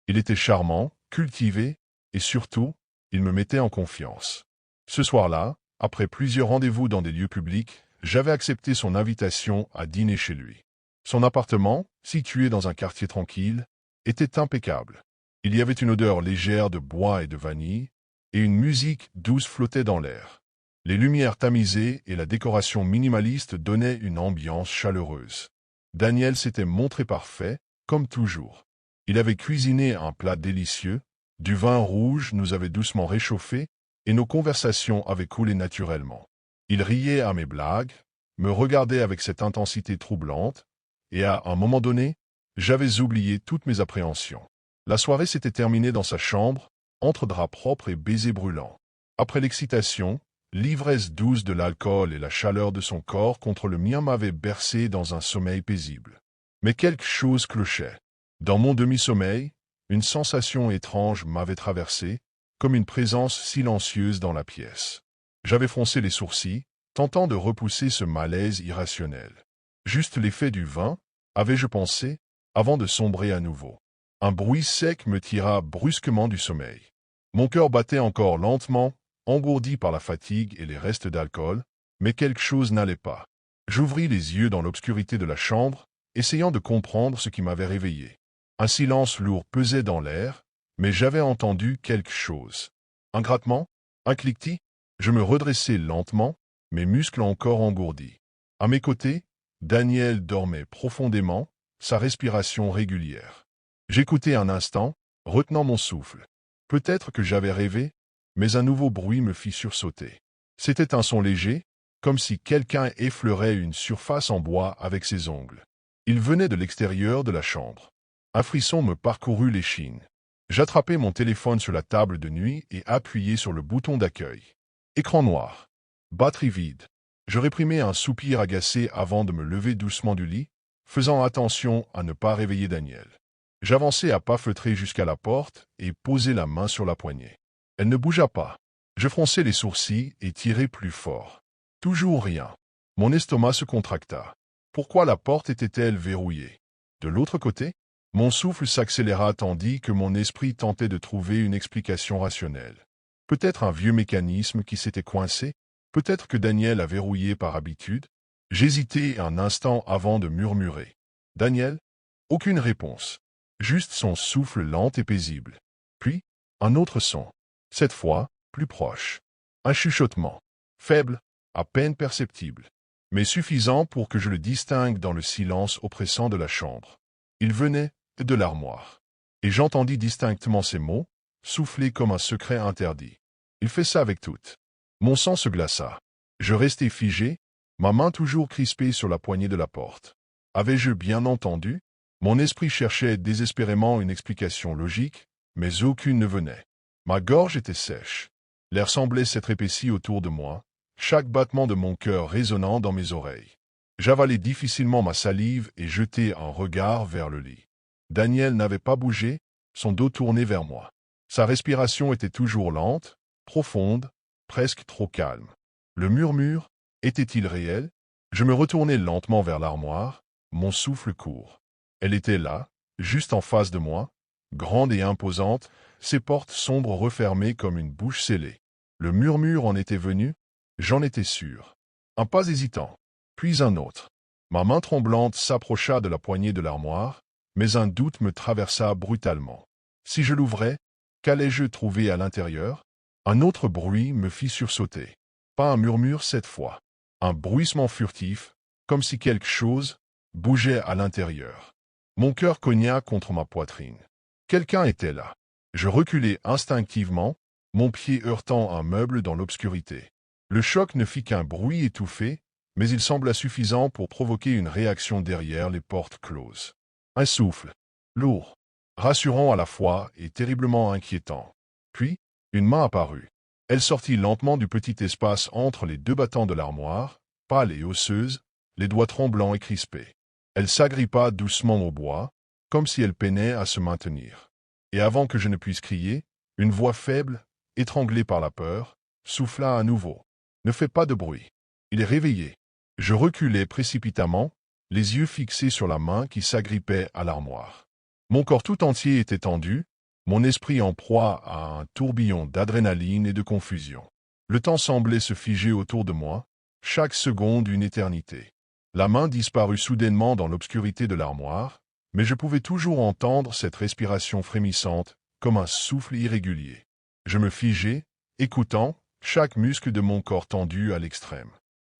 Il était charmant, cultivé, et surtout, il me mettait en confiance. Ce soir-là, après plusieurs rendez-vous dans des lieux publics, J'avais accepté son invitation à dîner chez lui. Son appartement, situé dans un quartier tranquille, était impeccable. Il y avait une odeur légère de bois et de vanille, et une musique douce flottait dans l'air. Les lumières tamisées et la décoration minimaliste donnaient une ambiance chaleureuse. Daniel s'était montré parfait, comme toujours. Il avait cuisiné un plat délicieux, du vin rouge nous avait doucement réchauffés, et nos conversations avaient coulé naturellement. Il riait à mes blagues, me regardait avec cette intensité troublante, et à un moment donné, j'avais oublié toutes mes appréhensions. La soirée s'était terminée dans sa chambre, entre draps propres et baisers brûlants. Après l'excitation, l'ivresse douce de l'alcool et la chaleur de son corps contre le mien m'avaient bercé dans un sommeil paisible. Mais quelque chose clochait. Dans mon demi-sommeil, une sensation étrange m'avait traversé, comme une présence silencieuse dans la pièce. J'avais froncé les sourcils, tentant de repousser ce malaise irrationnel. Juste l'effet du vin, avais-je pensé, avant de sombrer à nouveau. Un bruit sec me tira brusquement du sommeil. Mon cœur battait encore lentement, engourdi par la fatigue et les restes d'alcool, mais quelque chose n'allait pas. J'ouvris les yeux dans l'obscurité de la chambre, essayant de comprendre ce qui m'avait réveillé. Un silence lourd pesait dans l'air, mais j'avais entendu quelque chose. Un grattement, un cliquetis. Je me redressai lentement, mes muscles encore engourdis. À mes côtés, Daniel dormait profondément, sa respiration régulière. J'écoutais un instant, retenant mon souffle. Peut-être que j'avais rêvé, mais un nouveau bruit me fit sursauter. C'était un son léger, comme si quelqu'un effleurait une surface en bois avec ses ongles. Il venait de l'extérieur de la chambre. Un frisson me parcourut l'échine. J'attrapai mon téléphone sur la table de nuit et appuyai sur le bouton d'accueil. Écran noir. Batterie vide. Je réprimai un soupir agacé avant de me lever doucement du lit, faisant attention à ne pas réveiller Daniel. J'avançai à pas feutrés jusqu'à la porte et posai la main sur la poignée. Elle ne bougea pas. Je fronçai les sourcils et tirai plus fort. Toujours rien. Mon estomac se contracta. Pourquoi la porte était-elle verrouillée? De l'autre côté, mon souffle s'accéléra tandis que mon esprit tentait de trouver une explication rationnelle. Peut-être un vieux mécanisme qui s'était coincé, peut-être que Daniel a verrouillé par habitude. J'hésitai un instant avant de murmurer. Daniel? Aucune réponse. Juste son souffle lent et paisible. Puis, un autre son. Cette fois, plus proche. Un chuchotement. Faible, à peine perceptible, mais suffisant pour que je le distingue dans le silence oppressant de la chambre. Il venait de l'armoire. Et j'entendis distinctement ces mots, soufflés comme un secret interdit. Il fait ça avec toutes. Mon sang se glaça. Je restai figé, ma main toujours crispée sur la poignée de la porte. Avais-je bien entendu? Mon esprit cherchait désespérément une explication logique, mais aucune ne venait. Ma gorge était sèche. L'air semblait s'être épaissi autour de moi, chaque battement de mon cœur résonnant dans mes oreilles. J'avalai difficilement ma salive et jetai un regard vers le lit. Daniel n'avait pas bougé, son dos tourné vers moi. Sa respiration était toujours lente, profonde, presque trop calme. Le murmure, était-il réel? Je me retournai lentement vers l'armoire, mon souffle court. Elle était là, juste en face de moi, grande et imposante, ses portes sombres refermées comme une bouche scellée. Le murmure en était venu, j'en étais sûr. Un pas hésitant, puis un autre. Ma main tremblante s'approcha de la poignée de l'armoire, mais un doute me traversa brutalement. Si je l'ouvrais, qu'allais-je trouver à l'intérieur? Un autre bruit me fit sursauter. Pas un murmure cette fois. Un bruissement furtif, comme si quelque chose bougeait à l'intérieur. Mon cœur cogna contre ma poitrine. Quelqu'un était là. Je reculai instinctivement, mon pied heurtant un meuble dans l'obscurité. Le choc ne fit qu'un bruit étouffé, mais il sembla suffisant pour provoquer une réaction derrière les portes closes. Un souffle, lourd, rassurant à la fois et terriblement inquiétant. Puis, une main apparut. Elle sortit lentement du petit espace entre les deux battants de l'armoire, pâle et osseuse, les doigts tremblants et crispés. Elle s'agrippa doucement au bois, comme si elle peinait à se maintenir. Et avant que je ne puisse crier, une voix faible, étranglée par la peur, souffla à nouveau. Ne fais pas de bruit. Il est réveillé. Je reculai précipitamment, les yeux fixés sur la main qui s'agrippait à l'armoire. Mon corps tout entier était tendu, mon esprit en proie à un tourbillon d'adrénaline et de confusion. Le temps semblait se figer autour de moi, chaque seconde une éternité. La main disparut soudainement dans l'obscurité de l'armoire, mais je pouvais toujours entendre cette respiration frémissante, comme un souffle irrégulier. Je me figeai, écoutant, chaque muscle de mon corps tendu à l'extrême.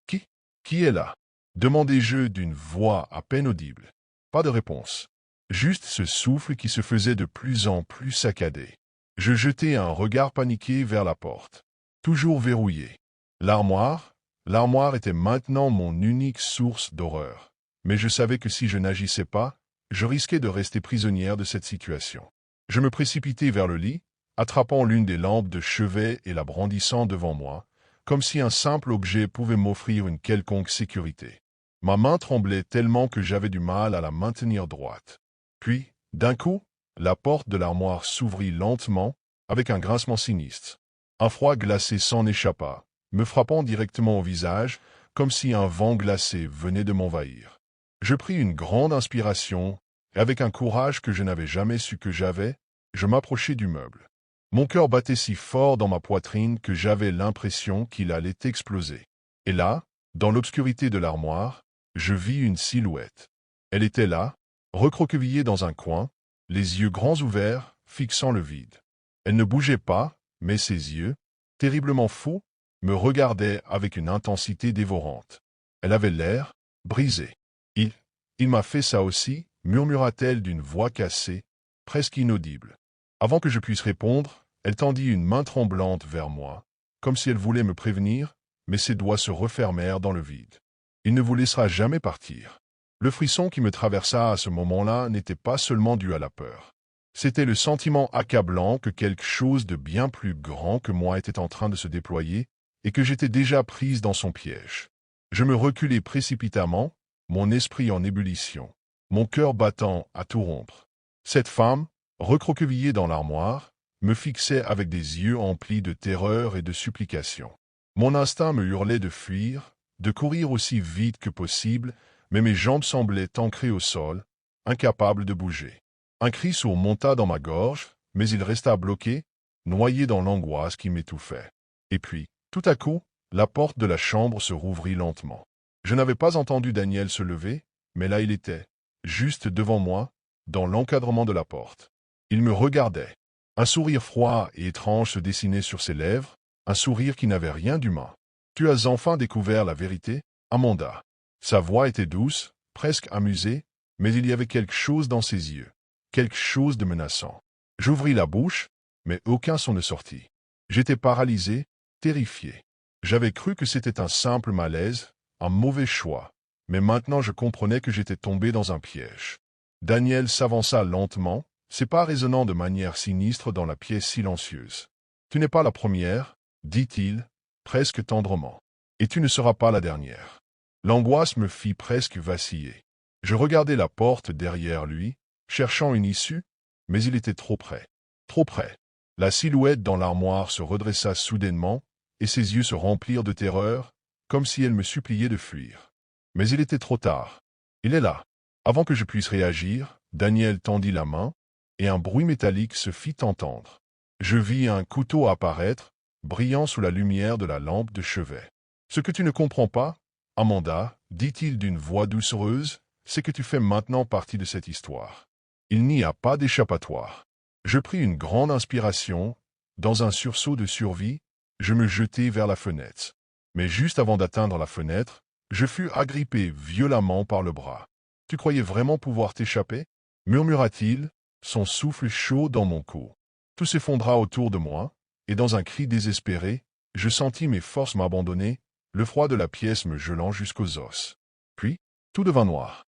Qui est là? Demandai-je d'une voix à peine audible. Pas de réponse. Juste ce souffle qui se faisait de plus en plus saccadé. Je jetai un regard paniqué vers la porte. Toujours verrouillée. L'armoire était maintenant mon unique source d'horreur. Mais je savais que si je n'agissais pas, je risquais de rester prisonnière de cette situation. Je me précipitai vers le lit, attrapant l'une des lampes de chevet et la brandissant devant moi, comme si un simple objet pouvait m'offrir une quelconque sécurité. Ma main tremblait tellement que j'avais du mal à la maintenir droite. Puis, d'un coup, la porte de l'armoire s'ouvrit lentement, avec un grincement sinistre. Un froid glacé s'en échappa, me frappant directement au visage, comme si un vent glacé venait de m'envahir. Je pris une grande inspiration, et avec un courage que je n'avais jamais su que j'avais, je m'approchai du meuble. Mon cœur battait si fort dans ma poitrine que j'avais l'impression qu'il allait exploser. Et là, dans l'obscurité de l'armoire, je vis une silhouette. Elle était là, recroquevillée dans un coin, les yeux grands ouverts, fixant le vide. Elle ne bougeait pas, mais ses yeux, terriblement faux, me regardaient avec une intensité dévorante. Elle avait l'air brisé. Il m'a fait ça aussi, murmura-t-elle d'une voix cassée, presque inaudible. Avant que je puisse répondre, elle tendit une main tremblante vers moi, comme si elle voulait me prévenir, mais ses doigts se refermèrent dans le vide. Il ne vous laissera jamais partir. Le frisson qui me traversa à ce moment-là n'était pas seulement dû à la peur. C'était le sentiment accablant que quelque chose de bien plus grand que moi était en train de se déployer et que j'étais déjà prise dans son piège. Je me reculai précipitamment, mon esprit en ébullition, mon cœur battant à tout rompre. Cette femme, recroquevillée dans l'armoire, me fixait avec des yeux emplis de terreur et de supplication. Mon instinct me hurlait de fuir, de courir aussi vite que possible, mais mes jambes semblaient ancrées au sol, incapables de bouger. Un cri sourd monta dans ma gorge, mais il resta bloqué, noyé dans l'angoisse qui m'étouffait. Et puis, tout à coup, la porte de la chambre se rouvrit lentement. Je n'avais pas entendu Daniel se lever, mais là il était, juste devant moi, dans l'encadrement de la porte. Il me regardait. Un sourire froid et étrange se dessinait sur ses lèvres, un sourire qui n'avait rien d'humain. « Tu as enfin découvert la vérité, Amanda. » Sa voix était douce, presque amusée, mais il y avait quelque chose dans ses yeux, quelque chose de menaçant. J'ouvris la bouche, mais aucun son ne sortit. J'étais paralysé, terrifié. J'avais cru que c'était un simple malaise, un mauvais choix, mais maintenant je comprenais que j'étais tombé dans un piège. Daniel s'avança lentement, ses pas résonnant de manière sinistre dans la pièce silencieuse. « Tu n'es pas la première, » dit-il, presque tendrement. « Et tu ne seras pas la dernière. » L'angoisse me fit presque vaciller. Je regardai la porte derrière lui, cherchant une issue, mais il était trop près. Trop près. La silhouette dans l'armoire se redressa soudainement, et ses yeux se remplirent de terreur, comme si elle me suppliait de fuir. Mais il était trop tard. Il est là. Avant que je puisse réagir, Daniel tendit la main, et un bruit métallique se fit entendre. Je vis un couteau apparaître, brillant sous la lumière de la lampe de chevet. « Ce que tu ne comprends pas, Amanda, dit-il d'une voix doucereuse, c'est que tu fais maintenant partie de cette histoire. Il n'y a pas d'échappatoire. » Je pris une grande inspiration. Dans un sursaut de survie, je me jetai vers la fenêtre. Mais juste avant d'atteindre la fenêtre, je fus agrippé violemment par le bras. « Tu croyais vraiment pouvoir t'échapper » murmura-t-il, son souffle chaud dans mon cou. Tout s'effondra autour de moi, et dans un cri désespéré, je sentis mes forces m'abandonner, le froid de la pièce me gelant jusqu'aux os. Puis, tout devint noir.